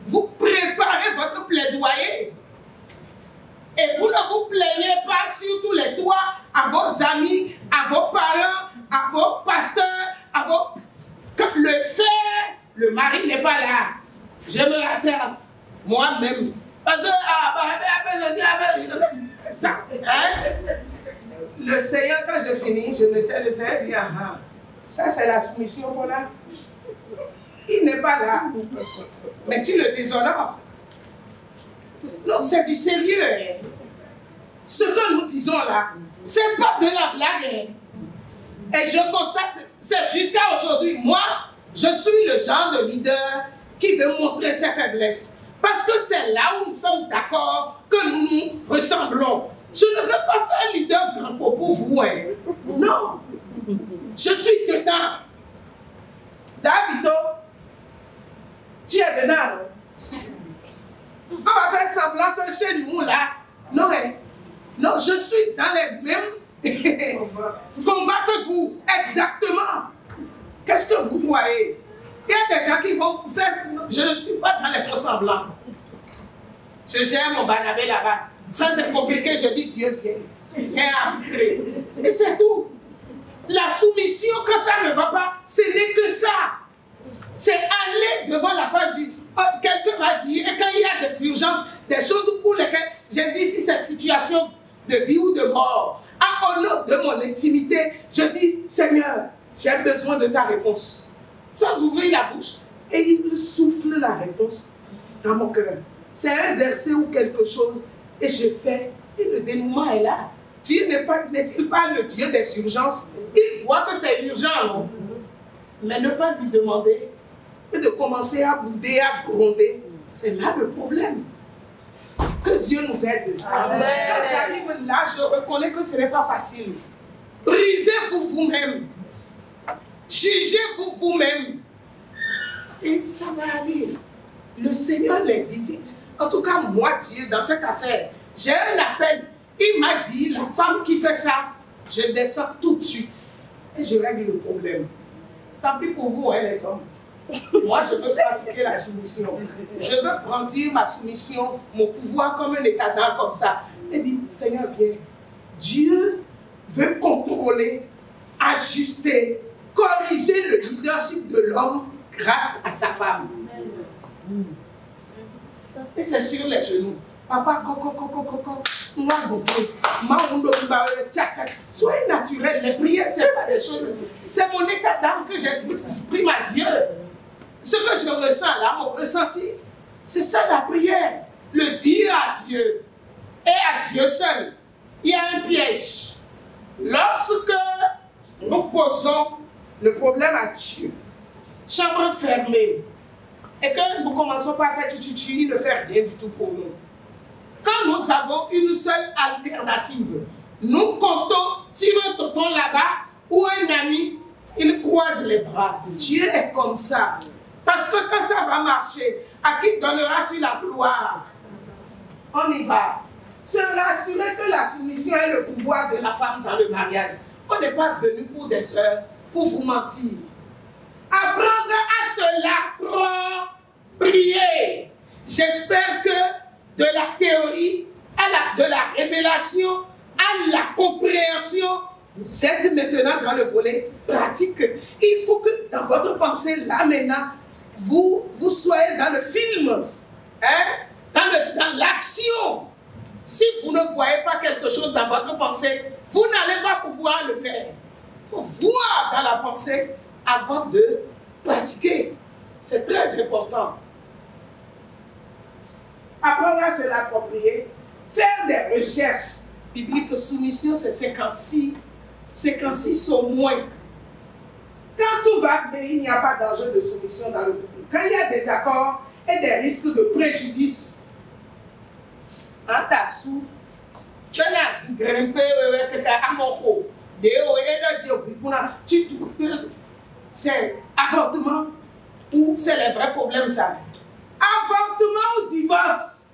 vous préparez votre plaidoyer. Et vous ne vous plaignez pas sur tous les toits à vos amis, à vos parents, à vos pasteurs, à vos... Quand le fait, le mari n'est pas là. Je me rattrape moi-même. Parce que, ça, hein? Le Seigneur, quand je finis, je mettais le Seigneur et dis, ah, ça c'est la soumission pour là. Il n'est pas là. Mais tu le déshonores. Non, c'est du sérieux. Hein. Ce que nous disons là, ce n'est pas de la blague. Hein. Et je constate, c'est jusqu'à aujourd'hui, moi, je suis le genre de leader qui veut montrer ses faiblesses. Parce que c'est là où nous sommes d'accord que nous nous ressemblons. Je ne veux pas faire leader grand pour vous. Hein. Non. Je suis dedans. Davido, tu es dedans. On va faire semblant que chez nous, là. Non, hein. Non, je suis dans les mêmes combats que vous. Exactement. Qu'est-ce que vous croyez? Il y a des gens qui vont faire... Je ne suis pas dans les faux semblants. Je gère mon Barnabé là-bas. Ça, c'est compliqué. Je dis, Dieu vient. Viens arbitrer. Et c'est tout. La soumission, quand ça ne va pas, ce n'est que ça. C'est aller devant la face du... Oh, quelqu'un m'a dit, et quand il y a des urgences, des choses pour lesquelles j'ai dit, si c'est situation de vie ou de mort, au nom de mon intimité, je dis, Seigneur, j'ai besoin de ta réponse. Sans ouvrir la bouche. Et il souffle la réponse dans mon cœur. C'est un verset ou quelque chose, et je fais, et le dénouement est là. Dieu n'est-il pas le Dieu des urgences? Il voit que c'est urgent, non? Mais ne pas lui demander, et de commencer à bouder, à gronder, c'est là le problème. Que Dieu nous aide. Amen. Quand j'arrive là, je reconnais que ce n'est pas facile. Brisez-vous vous-même. Jugez-vous vous-même. Et ça va aller. Le Seigneur les visite. En tout cas, moi, Dieu, dans cette affaire, j'ai un appel. Il m'a dit, la femme qui fait ça, je descends tout de suite. Et je règle le problème. Tant pis pour vous, hein, les hommes. Moi, je veux pratiquer la soumission. Je veux brandir ma soumission, mon pouvoir comme un état d'âme comme ça. Et dit, Seigneur, viens. Dieu veut contrôler, ajuster, corriger le leadership de l'homme grâce à sa femme. Et c'est sur les genoux. Papa, soyez naturel. Les prières, ce n'est pas des choses. C'est mon état d'âme que j'exprime à Dieu. Ce que je ressens là, mon ressenti, c'est ça la prière. Le dire à Dieu et à Dieu seul. Il y a un piège. Lorsque nous posons le problème à Dieu, chambre fermée, et que nous commençons par faire chichichi, il ne fait rien du tout pour nous. Quand nous avons une seule alternative, nous comptons sur un tonton là-bas ou un ami, il croise les bras. Dieu est comme ça. Parce que quand ça va marcher, à qui donneras-tu la gloire? On y va. Se rassurer que la soumission est le pouvoir de la femme dans le mariage. On n'est pas venu pour des soeurs, pour vous mentir. Apprendre à cela, prier. J'espère que de la théorie, de la révélation, à la compréhension, vous êtes maintenant dans le volet pratique. Il faut que dans votre pensée, là maintenant, vous soyez dans le film, hein, dans l'action. Si vous ne voyez pas quelque chose dans votre pensée, vous n'allez pas pouvoir le faire. Il faut voir dans la pensée avant de pratiquer. C'est très important. Apprendre à se l'approprier, faire des recherches bibliques. Soumission, c'est 56 au moins. Quand tout va bien, il n'y a pas d'enjeu de soumission dans le couple. Quand il y a des accords et des risques de préjudice, c'est avortement ou c'est les vrais problèmes, ça. Avortement ou divorce,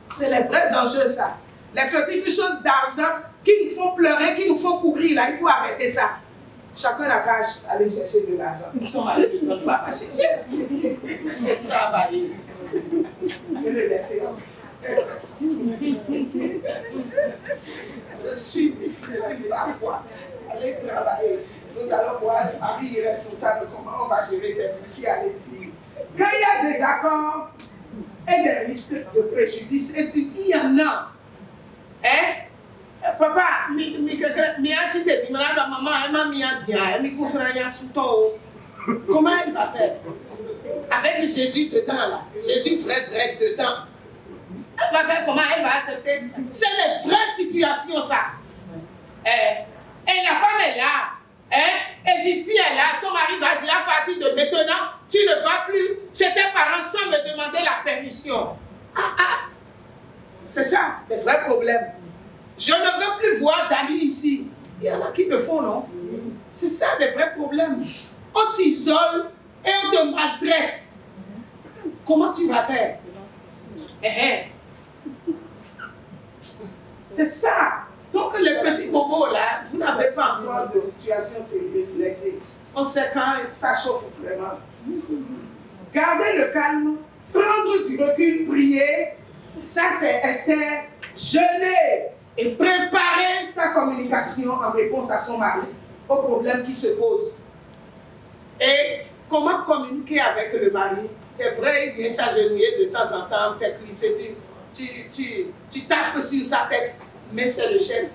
c'est les vrais enjeux, ça. Les petites choses d'argent qui nous font pleurer, qui nous font courir, là, il faut arrêter ça. Chacun la cache, aller chercher de l'argent. Si ton mari ne donne pas, va chercher. Travailler. Je le laisse. Je suis difficile parfois. Allez travailler. Nous allons voir le mari irresponsable, comment on va gérer cette vie qui allait dire. Quand il y a des accords et des risques de préjudice, et puis il y en a. Hein? Papa, comment elle va faire? Avec Jésus dedans, là. Jésus vrai dedans. Elle va faire comment? Elle va accepter. C'est les vraies situations, ça. Et la femme est là. Égyptienne est là. Son mari va dire à partir de maintenant, tu ne vas plus chez tes parents sans me demander la permission. C'est ça, les vrais problèmes. Je ne veux plus voir d'amis ici. Il y en a qui le font, non? C'est ça, les vrais problèmes. On t'isole et on te maltraite. Comment tu vas faire? C'est ça. Donc les petits bobos là, vous n'avez pas encore de situation sérieuse. On sait quand ça chauffe vraiment. Gardez le calme, prendre du recul, prier. Ça c'est Esther. Jeûner et préparer sa communication en réponse à son mari, aux problèmes qui se posent. Et comment communiquer avec le mari? C'est vrai, il vient s'agenouiller de temps en temps, tu tapes sur sa tête, mais c'est le chef.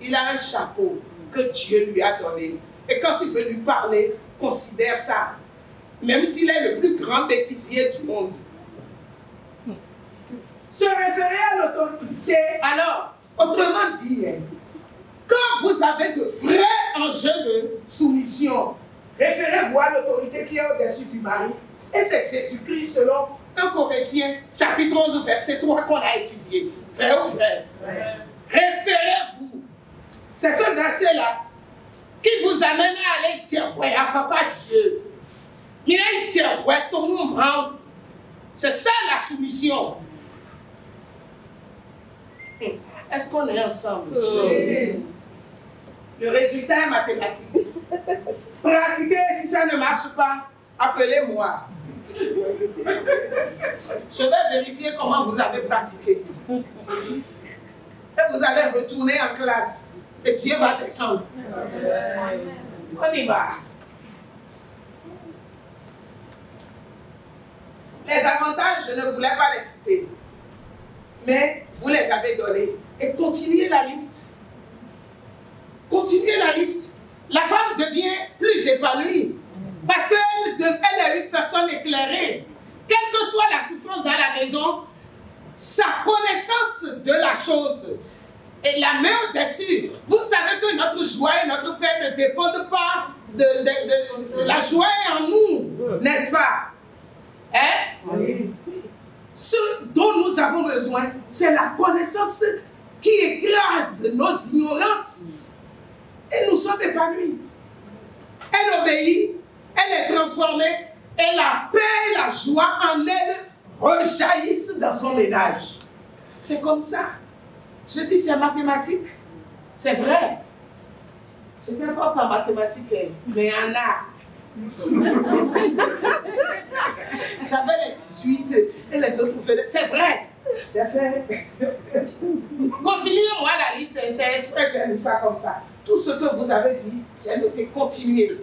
Il a un chapeau que Dieu lui a donné. Et quand tu veux lui parler, considère ça. Même s'il est le plus grand bêtisier du monde. Se référer à l'autorité. Alors, autrement dit, quand vous avez de vrais enjeux de soumission, référez-vous à l'autorité qui est au-dessus du mari. Et c'est Jésus-Christ selon 1 Corinthiens, chapitre 11, verset 3 qu'on a étudié. Vrai ou vrai? Référez-vous. C'est ce verset-là qui vous amène à aller dire, ouais, à papa Dieu. Il a dit, ouais, ton nom. C'est ça la soumission. Est-ce qu'on est ensemble? Le résultat est mathématique. Pratiquez, si ça ne marche pas, appelez-moi. Je vais vérifier comment vous avez pratiqué. Et vous allez retourner en classe. Et Dieu va descendre. On y va. Les avantages, je ne voulais pas les citer. Mais vous les avez donnés. Et continuez la liste. Continuez la liste. La femme devient plus épanouie. Parce qu'elle est une personne éclairée. Quelle que soit la souffrance dans la maison, sa connaissance de la chose et la main au-dessus. Vous savez que notre joie et notre paix ne dépendent pas de la joie est en nous. n'est-ce pas? Hein? Oui. Ce dont nous avons besoin, c'est la connaissance qui écrase nos ignorances. Et nous sommes épanouis. Elle obéit, elle est transformée, et la paix et la joie en elle rejaillissent dans son ménage. C'est comme ça. Je dis, c'est mathématique. C'est vrai. J'étais forte en mathématiques, mais en art. J'avais les 18 et les autres faisaient. C'est vrai. J'ai fait. Continuez-moi la liste, c'est exprès, j'ai mis ça comme ça. Tout ce que vous avez dit, j'ai noté continuer.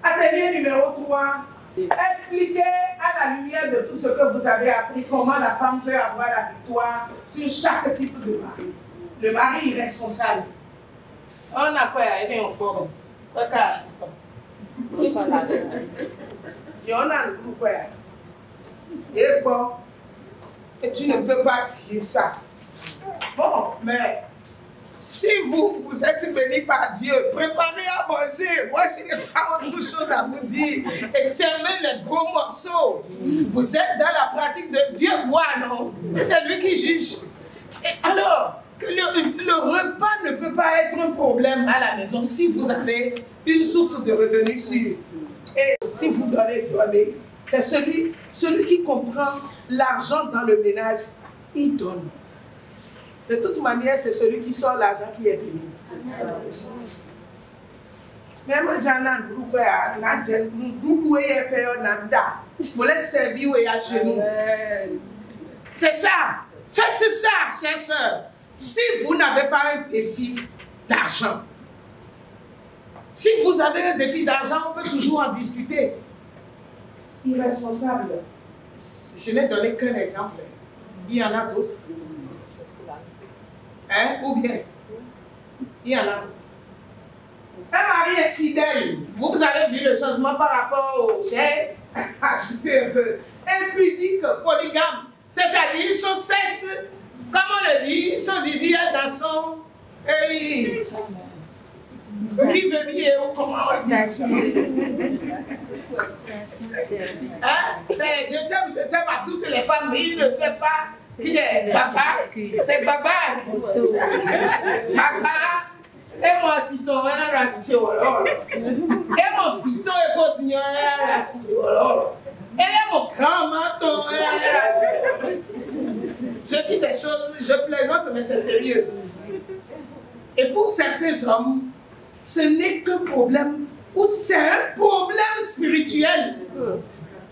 Atelier numéro 3. Expliquez à la lumière de tout ce que vous avez appris comment la femme peut avoir la victoire sur chaque type de mari. Le mari est responsable. On n'a pas à aider encore. Il y en a le coup. Et bon, et tu ne peux pas dire ça. Bon, mais si vous êtes venu par Dieu, préparez à manger. Moi, je n'ai pas autre chose à vous dire. Et servez les gros morceaux. Vous êtes dans la pratique de Dieu, voit, non? Et c'est lui qui juge. Et alors, que le repas ne peut pas être un problème à la maison si vous avez une source de revenus sûre. Et si vous donnez, c'est celui qui comprend l'argent dans le ménage, il donne. De toute manière, c'est celui qui sort l'argent qui est béni. Même c'est ça. Faites ça, chers sœurs. Si vous n'avez pas un défi d'argent, si vous avez un défi d'argent, on peut toujours en discuter. Irresponsable. Je n'ai donné qu'un exemple. Il y en a d'autres. Hein? Ou bien, il y en a d'autres. Un mari est fidèle. Vous avez vu le changement par rapport au j'ai ajouté un peu. Impudique, polygame. C'est-à-dire, son cesse, comme on le dit, son zizi est dans son... Qui veut bien ou comment on dit? Hein? Je t'aime à toutes les femmes, mais il ne sait pas qui est Baba. C'est Baba. Baba. Et moi, si ton frère est rasté, et mon fiton est positionné rasté. Et mon grand menton est rasté. Je dis des choses, je plaisante, mais c'est sérieux. Et pour certains hommes, ce n'est qu'un problème, ou c'est un problème spirituel.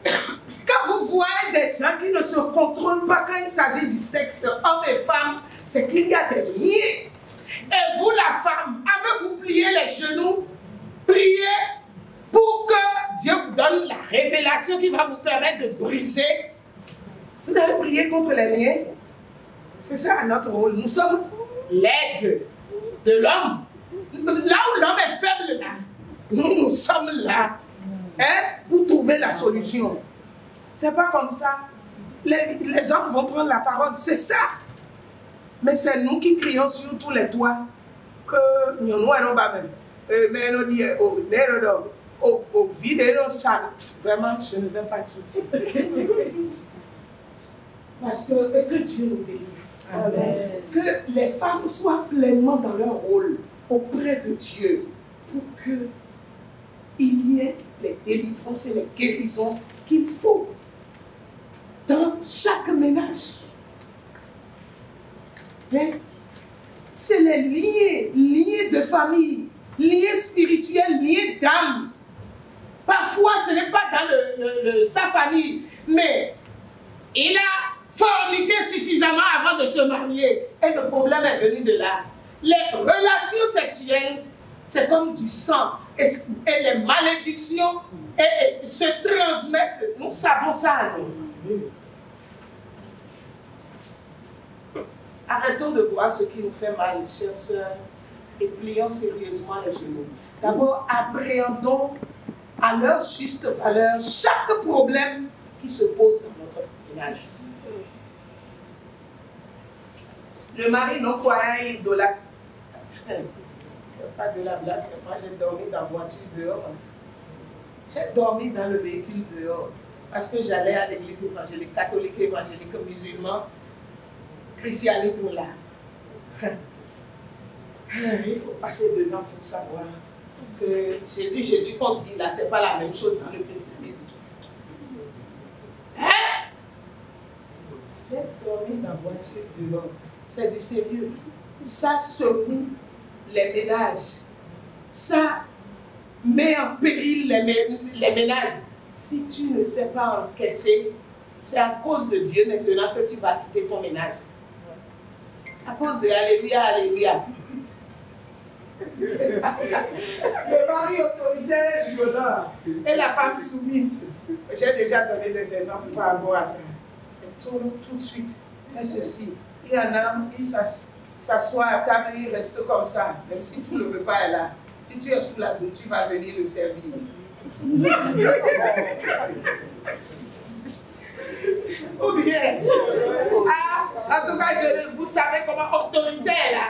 Quand vous voyez des gens qui ne se contrôlent pas quand il s'agit du sexe, hommes et femmes, c'est qu'il y a des liens. Et vous, la femme, avez-vous plié les genoux, priez pour que Dieu vous donne la révélation qui va vous permettre de briser. Vous avez prié contre les liens. C'est ça notre rôle. Nous sommes l'aide de l'homme. Là où l'homme est faible, là, nous sommes là. Hein, pour trouver la solution. C'est pas comme ça. Les hommes vont prendre la parole. C'est ça. Mais c'est nous qui crions sur tous les toits que nous n'allons pas même. Mais nous disons, au vide, vraiment, je ne vais pas tout dire. Parce que Dieu nous délivre. Amen. Que les femmes soient pleinement dans leur rôle auprès de Dieu pour qu'il y ait les délivrances et les guérisons qu'il faut dans chaque ménage. Hein? C'est les liens de famille, liens spirituels, liens d'âme. Parfois, ce n'est pas dans sa famille, mais il a forniqué suffisamment avant de se marier. Et le problème est venu de là. Les relations sexuelles, c'est comme du sang. Et les malédictions se transmettent. Nous savons ça. Nous. Arrêtons de voir ce qui nous fait mal, chères sœurs, et plions sérieusement les genoux. D'abord, appréhendons à leur juste valeur chaque problème qui se pose dans notre ménage. Le mari non-croyant est idolâtre. C'est pas de la blague. Moi, j'ai dormi dans la voiture dehors. J'ai dormi dans le véhicule dehors parce que j'allais à l'église évangélique, catholique, évangélique, musulman, christianisme là. Il faut passer dedans pour savoir que Jésus, quand il a, c'est pas la même chose dans le christianisme. Hein? J'ai dormi dans la voiture dehors. C'est du sérieux. Ça secoue les ménages. Ça met en péril les ménages. Si tu ne sais pas encaisser, c'est à cause de Dieu maintenant que tu vas quitter ton ménage. À cause de Alléluia, Alléluia. Le mari autoritaire et violent et la femme soumise. J'ai déjà donné des exemples par rapport à ça. Et tout de suite, fais ceci. Il y en a, ils s'assoient à table et ils restent comme ça. Même si tout le repas est là. Si tu es sous la douche, tu vas venir le servir. Ou bien, en tout cas, vous savez comment autoritaire là.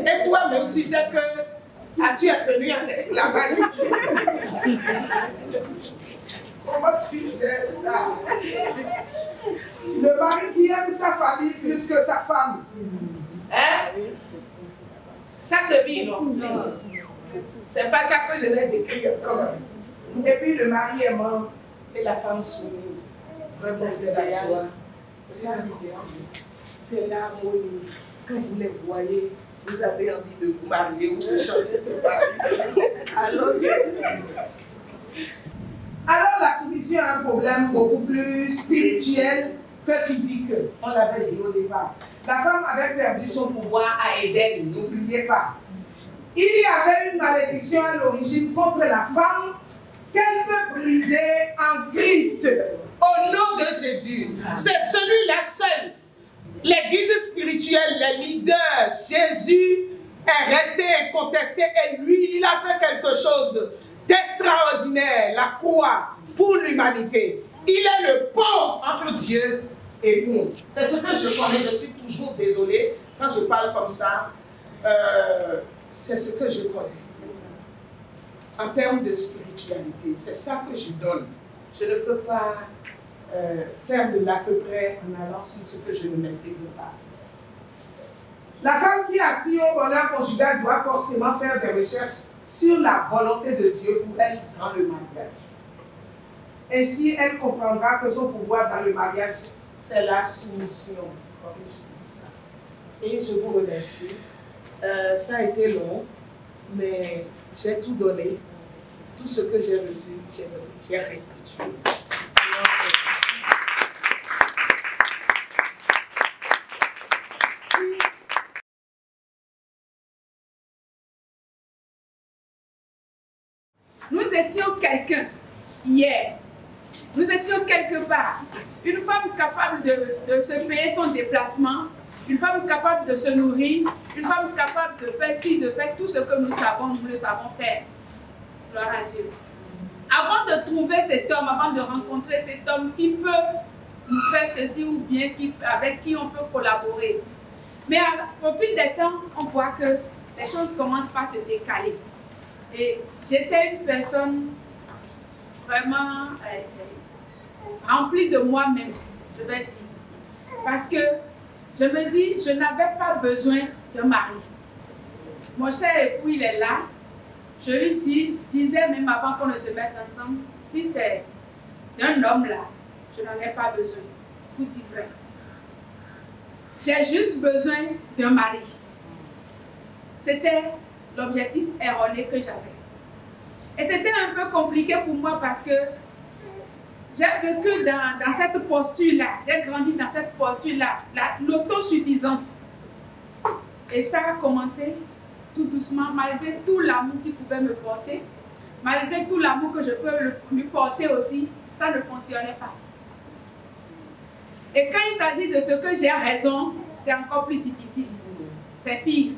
Et toi-même, tu sais que tu es venu en esclavage. Comment tu gères ça? Le mari qui aime sa famille plus que sa femme. Hein? Ça se vit, non? C'est pas ça que je vais décrire quand même. Et puis le mari aimant et la femme soumise. Vraiment, c'est la joie, c'est la conduite, c'est l'harmonie. Quand vous les voyez, vous avez envie de vous marier ou de changer de mari. Alors la soumission a un problème beaucoup plus spirituel que physique. On l'avait dit au départ. La femme avait perdu son pouvoir à Éden, n'oubliez pas. Il y avait une malédiction à l'origine contre la femme qu'elle peut briser en Christ. Au nom de Jésus, c'est celui-là seul. Les guides spirituels, les leaders, Jésus est resté incontesté et lui, il a fait quelque chose d'extraordinaire, la croix pour l'humanité. Il est le pont entre Dieu et nous. C'est ce que je connais, je suis toujours désolée quand je parle comme ça. C'est ce que je connais. En termes de spiritualité, c'est ça que je donne. Je ne peux pas faire de l'à peu près en allant sur ce que je ne maîtrise pas. La femme qui aspire au bonheur conjugal doit forcément faire des recherches sur la volonté de Dieu pour elle dans le mariage. Ainsi, elle comprendra que son pouvoir dans le mariage, c'est la soumission. Comme je dis ça. Et je vous remercie. Ça a été long, mais j'ai tout donné. Tout ce que j'ai reçu, j'ai donné, j'ai restitué. Nous étions quelqu'un hier. Nous étions quelque part. Une femme capable de se payer son déplacement, une femme capable de se nourrir, une femme capable de faire ci, de faire tout ce que nous le savons faire. Gloire à Dieu. Avant de trouver cet homme, avant de rencontrer cet homme qui peut nous faire ceci ou bien avec qui on peut collaborer. Mais au fil des temps, on voit que les choses commencent par se décaler. Et j'étais une personne vraiment remplie de moi-même, je vais dire. Parce que je me dis, je n'avais pas besoin de mari. Mon cher époux, il est là. Je lui disais même avant qu'on ne se mette ensemble, si c'est d'un homme là, je n'en ai pas besoin. Petit frère. J'ai juste besoin d'un mari. C'était l'objectif erroné que j'avais. Et c'était un peu compliqué pour moi parce que j'ai vécu dans cette posture-là. J'ai grandi dans cette posture-là, l'autosuffisance. Et ça a commencé tout doucement, malgré tout l'amour qu'il pouvait me porter, malgré tout l'amour que je peux lui porter aussi, ça ne fonctionnait pas. Et quand il s'agit de ce que j'ai raison, c'est encore plus difficile. C'est pire.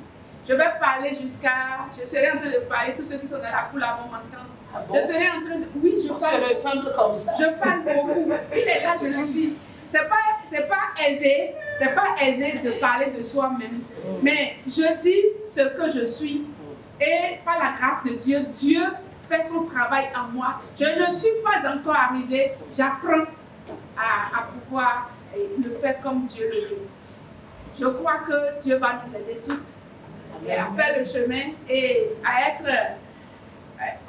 Je vais parler je serai en train de parler, tous ceux qui sont dans la cour là vont m'entendre. Ah bon? Je serai en train de... Oui, je parle. On se ressemble comme ça. Je parle beaucoup. Il est là, je le dis. C'est pas aisé de parler de soi-même. Mais je dis ce que je suis. Et par la grâce de Dieu, Dieu fait son travail en moi. Je ne suis pas encore arrivée. J'apprends à pouvoir le faire comme Dieu le veut. Je crois que Dieu va nous aider toutes à faire le chemin et à être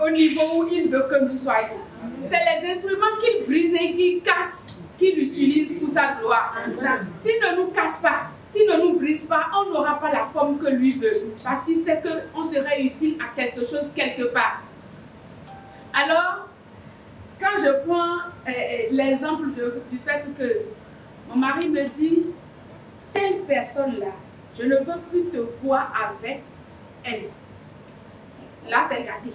au niveau où il veut que nous soyons. C'est les instruments qu'il brise et qu'il casse, qu'il utilise pour sa gloire. S'il ne nous casse pas, s'il ne nous brise pas, on n'aura pas la forme que lui veut. Parce qu'il sait qu'on serait utile à quelque chose quelque part. Alors, quand je prends l'exemple du fait que mon mari me dit, telle personne-là, je ne veux plus te voir avec elle. Là, c'est gâté.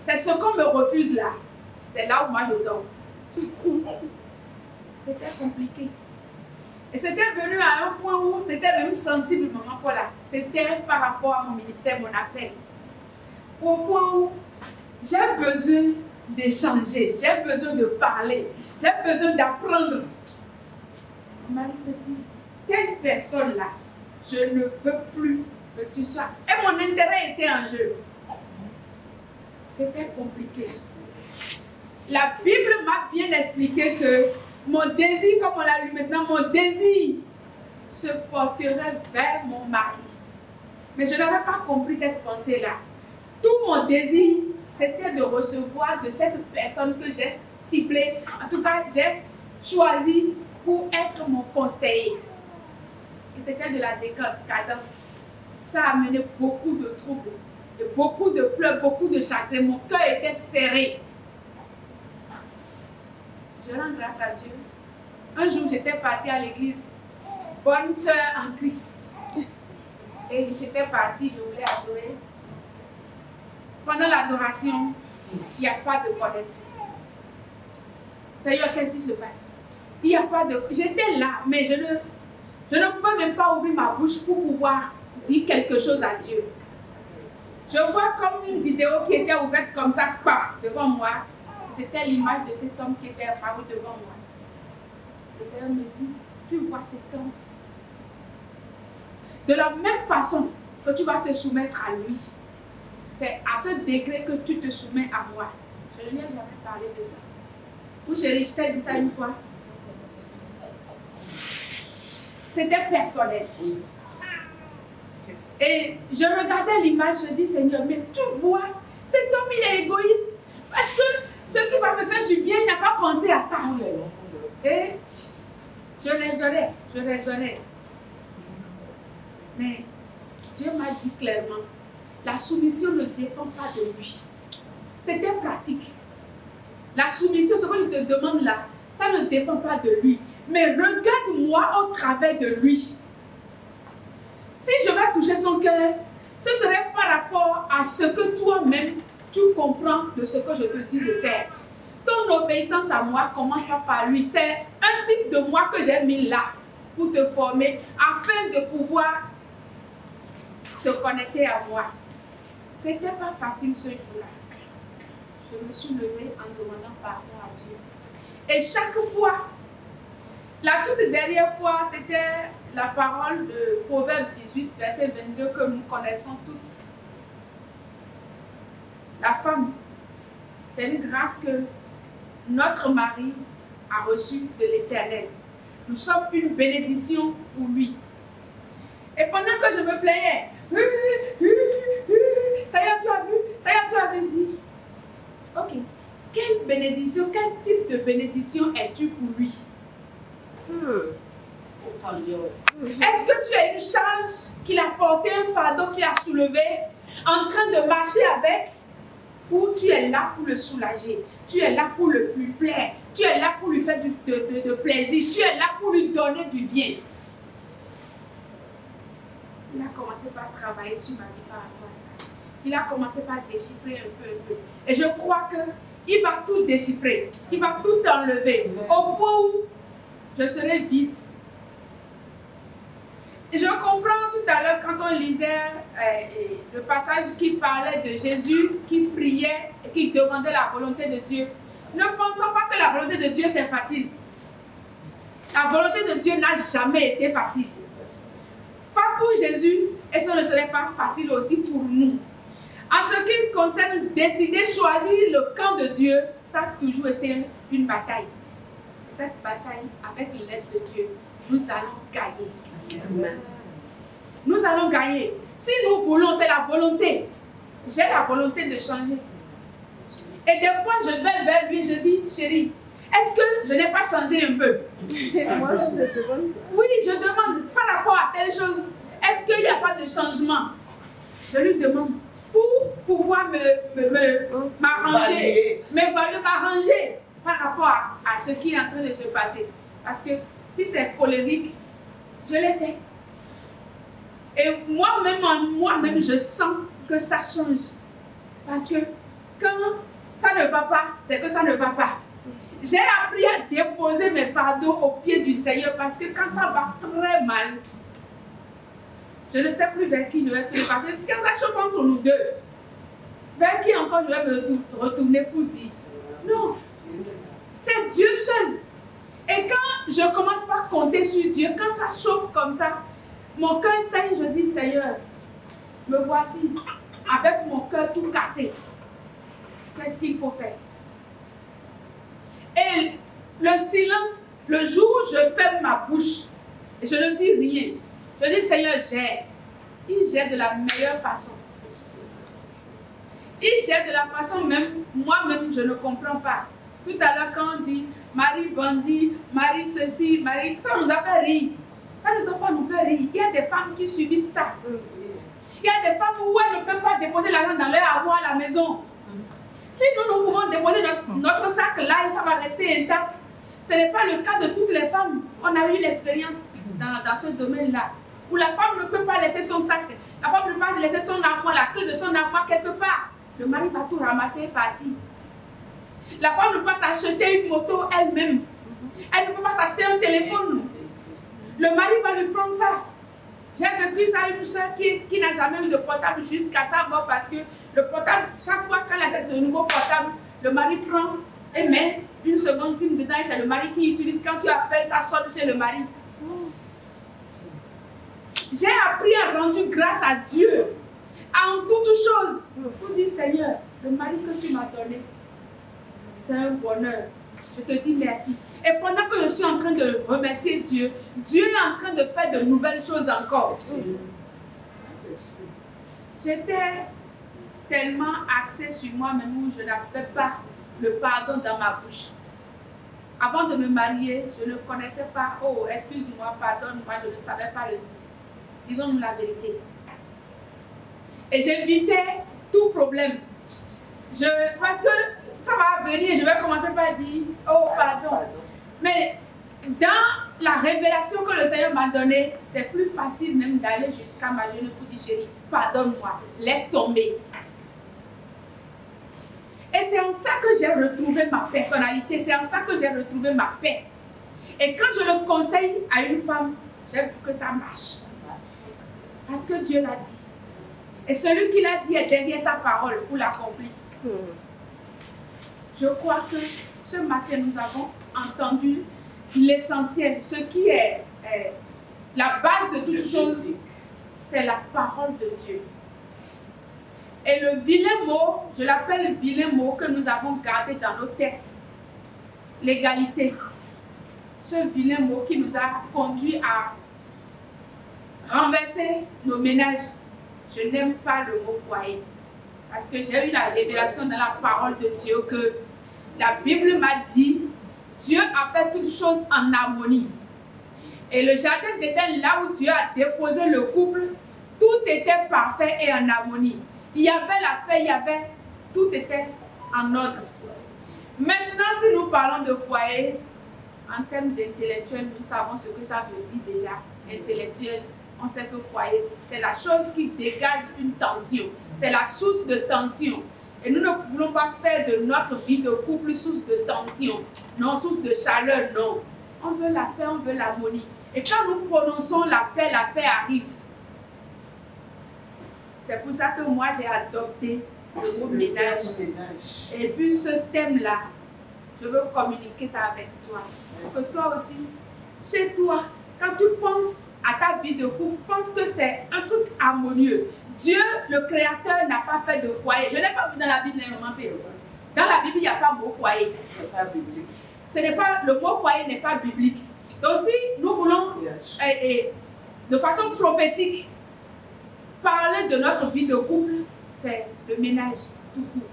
C'est ce qu'on me refuse là. C'est là où moi je dors. C'était compliqué. Et c'était venu à un point où c'était même sensible, maman Paula. C'était par rapport à mon ministère, mon appel. Au point où j'ai besoin d'échanger, j'ai besoin de parler, j'ai besoin d'apprendre. Mon mari me dit, telle personne-là, je ne veux plus que tu sois. Et mon intérêt était en jeu. C'était compliqué. La Bible m'a bien expliqué que mon désir, comme on l'a lu maintenant, mon désir se porterait vers mon mari. Mais je n'avais pas compris cette pensée-là. Tout mon désir, c'était de recevoir de cette personne que j'ai ciblée, en tout cas, j'ai choisi pour être mon conseiller. Et c'était de la décadence. Ça a amené beaucoup de troubles, beaucoup de pleurs, beaucoup de chagrin. Mon cœur était serré. Je rends grâce à Dieu. Un jour, j'étais partie à l'église, bonne sœur en Christ. Et j'étais partie, je voulais adorer. Pendant l'adoration, il n'y a pas de connexion. Seigneur, qu'est-ce qui se passe? Il n'y a pas de... J'étais là, mais je ne pouvais même pas ouvrir ma bouche pour pouvoir dire quelque chose à Dieu. Je vois comme une vidéo qui était ouverte comme ça, devant moi. C'était l'image de cet homme qui était apparu devant moi. Le Seigneur me dit, tu vois cet homme. De la même façon que tu vas te soumettre à lui, c'est à ce degré que tu te soumets à moi. Je ne lui ai jamais parlé de ça. Ou chérie, je t'ai dit ça une fois. C'était personnel. Et je regardais l'image, je dis, Seigneur, mais tu vois, cet homme, il est égoïste. Parce que ce qui va me faire du bien, il n'a pas pensé à ça. Et je raisonnais. Mais Dieu m'a dit clairement, la soumission ne dépend pas de lui. C'était pratique. La soumission, ce que je te demande là, ça ne dépend pas de lui. Mais regarde-moi au travers de lui. Si je vais toucher son cœur, ce serait par rapport à ce que toi-même, tu comprends de ce que je te dis de faire. Ton obéissance à moi commence pas par lui. C'est un type de moi que j'ai mis là pour te former afin de pouvoir te connecter à moi. C'était pas facile ce jour-là. Je me suis levée en demandant pardon à Dieu. Et chaque fois, la toute dernière fois, c'était la parole de Proverbe 18, verset 22 que nous connaissons toutes. La femme, c'est une grâce que notre mari a reçue de l'Éternel. Nous sommes une bénédiction pour lui. Et pendant que je me plaignais, Seigneur, tu as vu, Seigneur, tu avais dit. Ok, quelle bénédiction, quel type de bénédiction es-tu pour lui? Est-ce que tu as une charge qu'il a porté, un fardeau qu'il a soulevé, en train de marcher avec? Ou tu es là pour le soulager, tu es là pour le lui plaire, tu es là pour lui faire de plaisir, tu es là pour lui donner du bien. Il a commencé par travailler sur ma vie par rapport à ça. Il a commencé par déchiffrer un peu. Et je crois qu'il va tout déchiffrer, il va tout enlever, au point où je serai vide. Et je comprends tout à l'heure quand on lisait le passage qui parlait de Jésus qui priait et qui demandait la volonté de Dieu. Ne pensons pas que la volonté de Dieu c'est facile. La volonté de Dieu n'a jamais été facile. Pas pour Jésus et ce ne serait pas facile aussi pour nous. En ce qui concerne décider, choisir le camp de Dieu, ça a toujours été une bataille. Cette bataille, avec l'aide de Dieu, nous allons gagner. Amen. Nous allons gagner. Si nous voulons, c'est la volonté. J'ai la volonté de changer. Et des fois, je vais vers lui, je dis, chérie, est-ce que je n'ai pas changé un peu? Moi, je demande ça. Oui, je demande par rapport à telle chose, est-ce qu'il n'y a pas de changement? Je lui demande pour pouvoir m'arranger, m'arranger par rapport à ce qui est en train de se passer. Parce que si c'est colérique, je l'étais. Et moi-même, je sens que ça change. Parce que quand ça ne va pas, c'est que ça ne va pas. J'ai appris à déposer mes fardeaux au pied du Seigneur parce que quand ça va très mal, je ne sais plus vers qui je vais tourner. Parce que quand ça chauffe entre nous deux, vers qui encore je vais me retourner pour dire non, c'est Dieu seul. Et quand je commence par compter sur Dieu, quand ça chauffe comme ça, mon cœur saigne, je dis Seigneur, me voici avec mon cœur tout cassé. Qu'est-ce qu'il faut faire? Et le silence, le jour où je ferme ma bouche, et je ne dis rien, je dis Seigneur, gère. Il gère de la meilleure façon. Il gère de la façon même, moi-même, je ne comprends pas. Tout à l'heure, quand on dit Marie bandit, Marie ceci, Marie, ça nous a fait rire. Ça ne doit pas nous faire rire. Il y a des femmes qui subissent ça. Il y a des femmes où elles ne peuvent pas déposer l'argent dans leur armoire à la maison. Si nous pouvons déposer notre sac là et ça va rester intact, ce n'est pas le cas de toutes les femmes. On a eu l'expérience dans ce domaine-là, où la femme ne peut pas laisser son sac, la femme ne peut pas laisser son armoire, la clé de son armoire quelque part. Le mari va tout ramasser et partir. La femme ne peut pas s'acheter une moto elle-même. Elle ne peut pas s'acheter un téléphone. Le mari va lui prendre ça. J'ai vécu ça, une soeur qui n'a jamais eu de portable jusqu'à sa mort parce que le portable, chaque fois qu'elle achète de nouveaux portables, le mari prend et met une seconde SIM dedans et c'est le mari qui utilise. Quand tu appelles, ça sonne chez le mari. J'ai appris à rendre grâce à Dieu en toutes choses pour dire Seigneur, le mari que tu m'as donné, c'est un bonheur. Je te dis merci. Et pendant que je suis en train de remercier Dieu, Dieu est en train de faire de nouvelles choses encore. J'étais tellement axée sur moi-même où je n'avais pas le pardon dans ma bouche. Avant de me marier, je ne connaissais pas, oh, excuse-moi, pardonne-moi, je ne savais pas le dire. Disons-nous la vérité. Et j'évitais tout problème. Parce que ça va venir, je vais commencer par dire, oh, pardon. Mais dans la révélation que le Seigneur m'a donnée, c'est plus facile même d'aller jusqu'à ma jeune pour dire, chérie, pardonne-moi, laisse tomber. Et c'est en ça que j'ai retrouvé ma personnalité, c'est en ça que j'ai retrouvé ma paix. Et quand je le conseille à une femme, j'ai vu que ça marche. Parce que Dieu l'a dit. Et celui qui l'a dit est derrière sa parole pour l'accomplir. Je crois que ce matin, nous avons entendu l'essentiel. Ce qui est la base de toute chose, c'est la parole de Dieu. Et le vilain mot, je l'appelle vilain mot que nous avons gardé dans nos têtes. L'égalité. Ce vilain mot qui nous a conduit à renverser nos ménages. Je n'aime pas le mot foyer. Parce que j'ai eu la révélation dans la parole de Dieu que la Bible m'a dit, Dieu a fait toutes choses en harmonie. Et le jardin d'Éden, là où Dieu a déposé le couple, tout était parfait et en harmonie. Il y avait la paix, tout était en ordre. Maintenant, si nous parlons de foyer, en termes d'intellectuel, nous savons ce que ça veut dire déjà. Intellectuel, on sait que foyer, c'est la chose qui dégage une tension. C'est la source de tension. Et nous ne voulons pas faire de notre vie de couple source de tension. Non, source de chaleur, non. On veut la paix, on veut l'harmonie. Et quand nous prononçons la paix arrive. C'est pour ça que moi j'ai adopté le mot ménage. Et puis ce thème-là, je veux communiquer ça avec toi. Pour que toi aussi, chez toi, quand tu penses à ta vie de couple, pense que c'est un truc harmonieux. Dieu, le Créateur, n'a pas fait de foyer. Je n'ai pas vu dans la Bible un moment fait. Dans la Bible, il n'y a pas le mot foyer. Ce n'est pas, le mot foyer n'est pas biblique. Donc si nous voulons, de façon prophétique, parler de notre vie de couple, c'est le ménage tout court.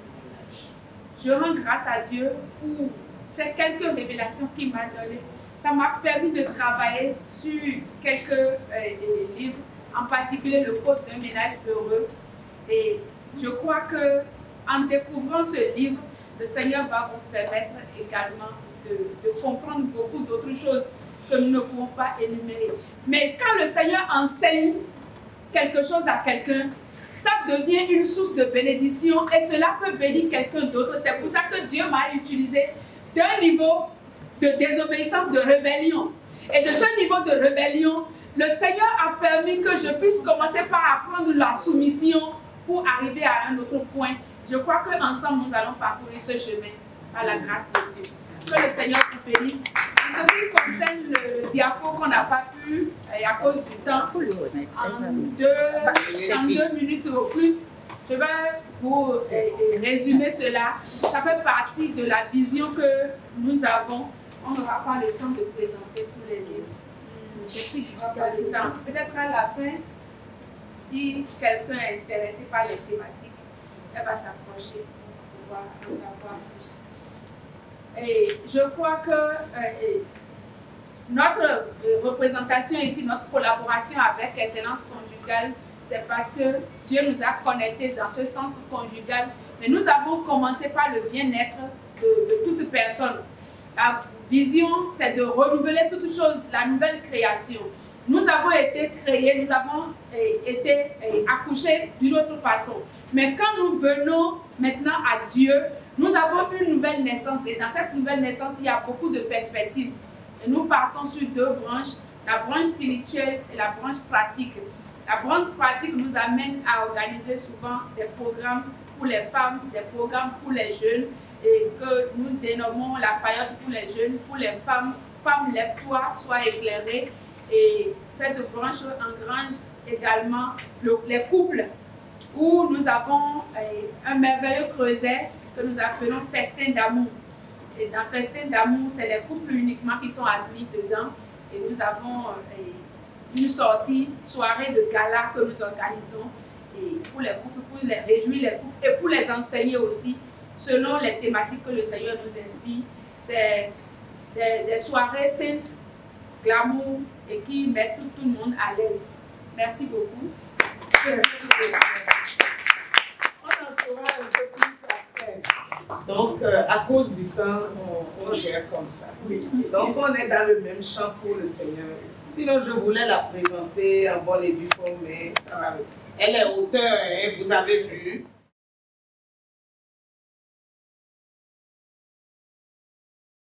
Je rends grâce à Dieu pour ces quelques révélations qu'il m'a données. Ça m'a permis de travailler sur quelques livres, en particulier le code d'un ménage heureux. Et je crois que en découvrant ce livre, le Seigneur va vous permettre également de comprendre beaucoup d'autres choses que nous ne pouvons pas énumérer. Mais quand le Seigneur enseigne quelque chose à quelqu'un, ça devient une source de bénédiction et cela peut bénir quelqu'un d'autre. C'est pour ça que Dieu m'a utilisé d'un niveau de désobéissance, de rébellion. Et de ce niveau de rébellion, le Seigneur a permis que je puisse commencer par apprendre la soumission pour arriver à un autre point. Je crois qu'ensemble, nous allons parcourir ce chemin par la grâce de Dieu. Que le Seigneur vous bénisse. En ce qui concerne le diapo qu'on n'a pas pu, et à cause du temps, en deux minutes ou plus, je vais vous résumer cela. Ça fait partie de la vision que nous avons. On n'aura pas le temps de présenter tous les livres. J'ai pris jusqu'à le temps. Peut-être à la fin, si quelqu'un est intéressé par les thématiques, elle va s'approcher pour pouvoir en savoir plus. Et je crois que notre représentation ici, notre collaboration avec Excellence Conjugale, c'est parce que Dieu nous a connectés dans ce sens conjugal. Mais nous avons commencé par le bien-être de toute personne. La vision, c'est de renouveler toute chose, la nouvelle création. Nous avons été créés, nous avons été accouchés d'une autre façon. Mais quand nous venons maintenant à Dieu, nous avons une nouvelle naissance. Et dans cette nouvelle naissance, il y a beaucoup de perspectives. Et nous partons sur deux branches, la branche spirituelle et la branche pratique. La branche pratique nous amène à organiser souvent des programmes pour les femmes, des programmes pour les jeunes, et que nous dénommons la période pour les jeunes, pour les femmes. Femmes, lève-toi, sois éclairée. Et cette branche engrange également les couples, où nous avons un merveilleux creuset que nous appelons Festin d'amour. Et dans Festin d'amour, c'est les couples uniquement qui sont admis dedans. Et nous avons une sortie, soirée de gala que nous organisons et pour les couples, pour les réjouir les couples et pour les enseigner aussi, selon les thématiques que le Seigneur nous inspire. C'est des soirées saintes, glamour et qui mettent tout le monde à l'aise. Merci beaucoup. Merci. On en saura un peu plus après. Donc, à cause du temps, on gère comme ça. Donc, on est dans le même champ pour le Seigneur. Sinon, je voulais la présenter en bonne et due forme, mais ça va. Elle est auteure, hein, vous avez vu.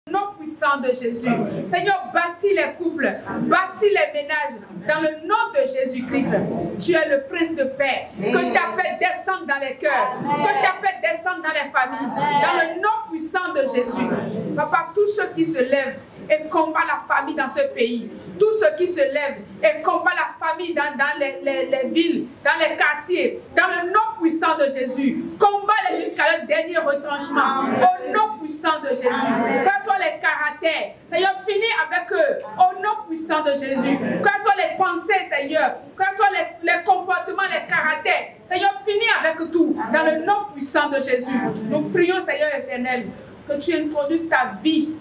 Nom puissant de Jésus. Seigneur, bâtis les couples, bâtis les ménages dans le nom de Jésus-Christ. Tu es le prince de paix. Que ta paix descende dans les cœurs. Que ta paix descende dans les familles. Dans le nom puissant de Jésus. Papa, tous ceux qui se lèvent et combattent la famille dans ce pays. Tous ceux qui se lèvent et combattent la famille dans les villes, dans les quartiers. Dans le nom puissant de Jésus. Combat-les jusqu'à leur dernier retranchement. Au nom puissant de Jésus. Quels soient les caractères, Seigneur, finis avec eux. Au nom puissant de Jésus. Quelles soient les pensées, Seigneur. Quels soient les comportements, les caractères. Seigneur, finis avec tout. Dans le nom puissant de Jésus. Nous prions, Seigneur éternel, que tu introduises ta vie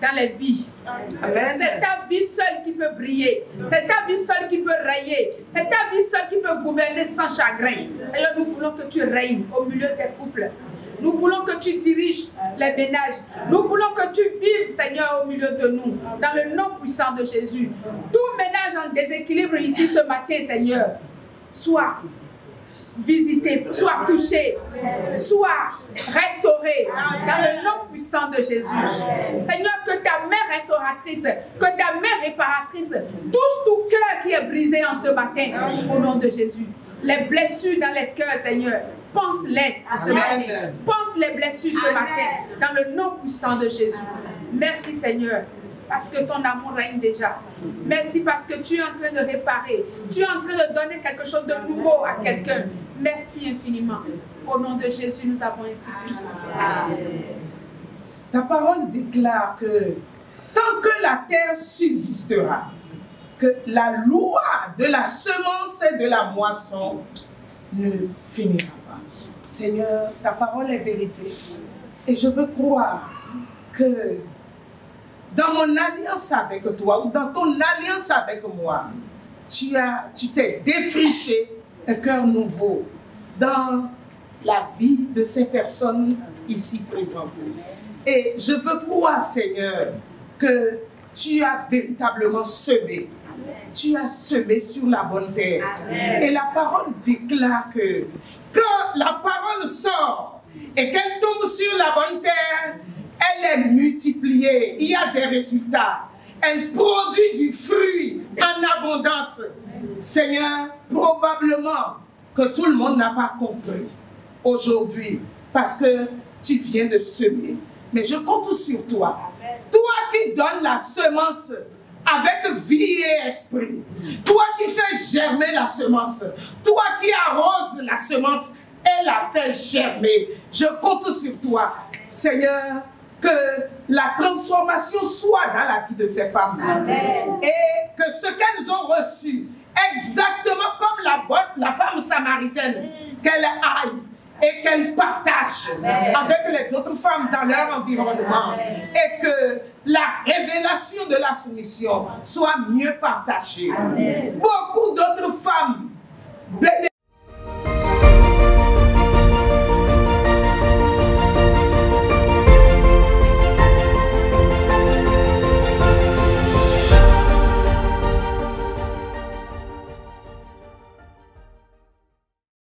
dans les vies. C'est ta vie seule qui peut briller. C'est ta vie seule qui peut rayer. C'est ta vie seule qui peut gouverner sans chagrin. Seigneur, nous voulons que tu règnes au milieu des couples. Nous voulons que tu diriges les ménages. Nous voulons que tu vives, Seigneur, au milieu de nous. Dans le nom puissant de Jésus. Tout ménage en déséquilibre ici ce matin, Seigneur, soit visité, soit touché, soit restauré dans le nom puissant de Jésus. Seigneur, que ta main restauratrice, que ta main réparatrice touche tout cœur qui est brisé en ce matin au nom de Jésus. Les blessures dans les cœurs, Seigneur, pense-les ce matin. Pense les blessures ce matin dans le nom puissant de Jésus. Merci Seigneur, parce que ton amour règne déjà. Merci parce que tu es en train de réparer. Tu es en train de donner quelque chose de nouveau à quelqu'un. Merci infiniment. Au nom de Jésus, nous avons ainsi prié. Ta parole déclare que tant que la terre subsistera, que la loi de la semence et de la moisson ne finira pas. Seigneur, ta parole est vérité. Et je veux croire que dans mon alliance avec toi ou dans ton alliance avec moi, tu t'es défriché un cœur nouveau dans la vie de ces personnes ici présentes. Et je veux croire, Seigneur, que tu as véritablement semé. Tu as semé sur la bonne terre. Amen. Et la parole déclare que quand la parole sort et qu'elle tombe sur la bonne terre, elle est multipliée. Il y a des résultats. Elle produit du fruit en abondance. Seigneur, probablement que tout le monde n'a pas compris aujourd'hui parce que tu viens de semer. Mais je compte sur toi. Toi qui donnes la semence avec vie et esprit. Toi qui fais germer la semence. Toi qui arroses la semence et la fais germer. Je compte sur toi, Seigneur, que la transformation soit dans la vie de ces femmes. Amen. Et que ce qu'elles ont reçu, exactement comme la femme samaritaine, qu'elle aille et qu'elle partage avec les autres femmes dans leur environnement. Amen. Et que la révélation de la soumission soit mieux partagée. Amen. Beaucoup d'autres femmes bénéficient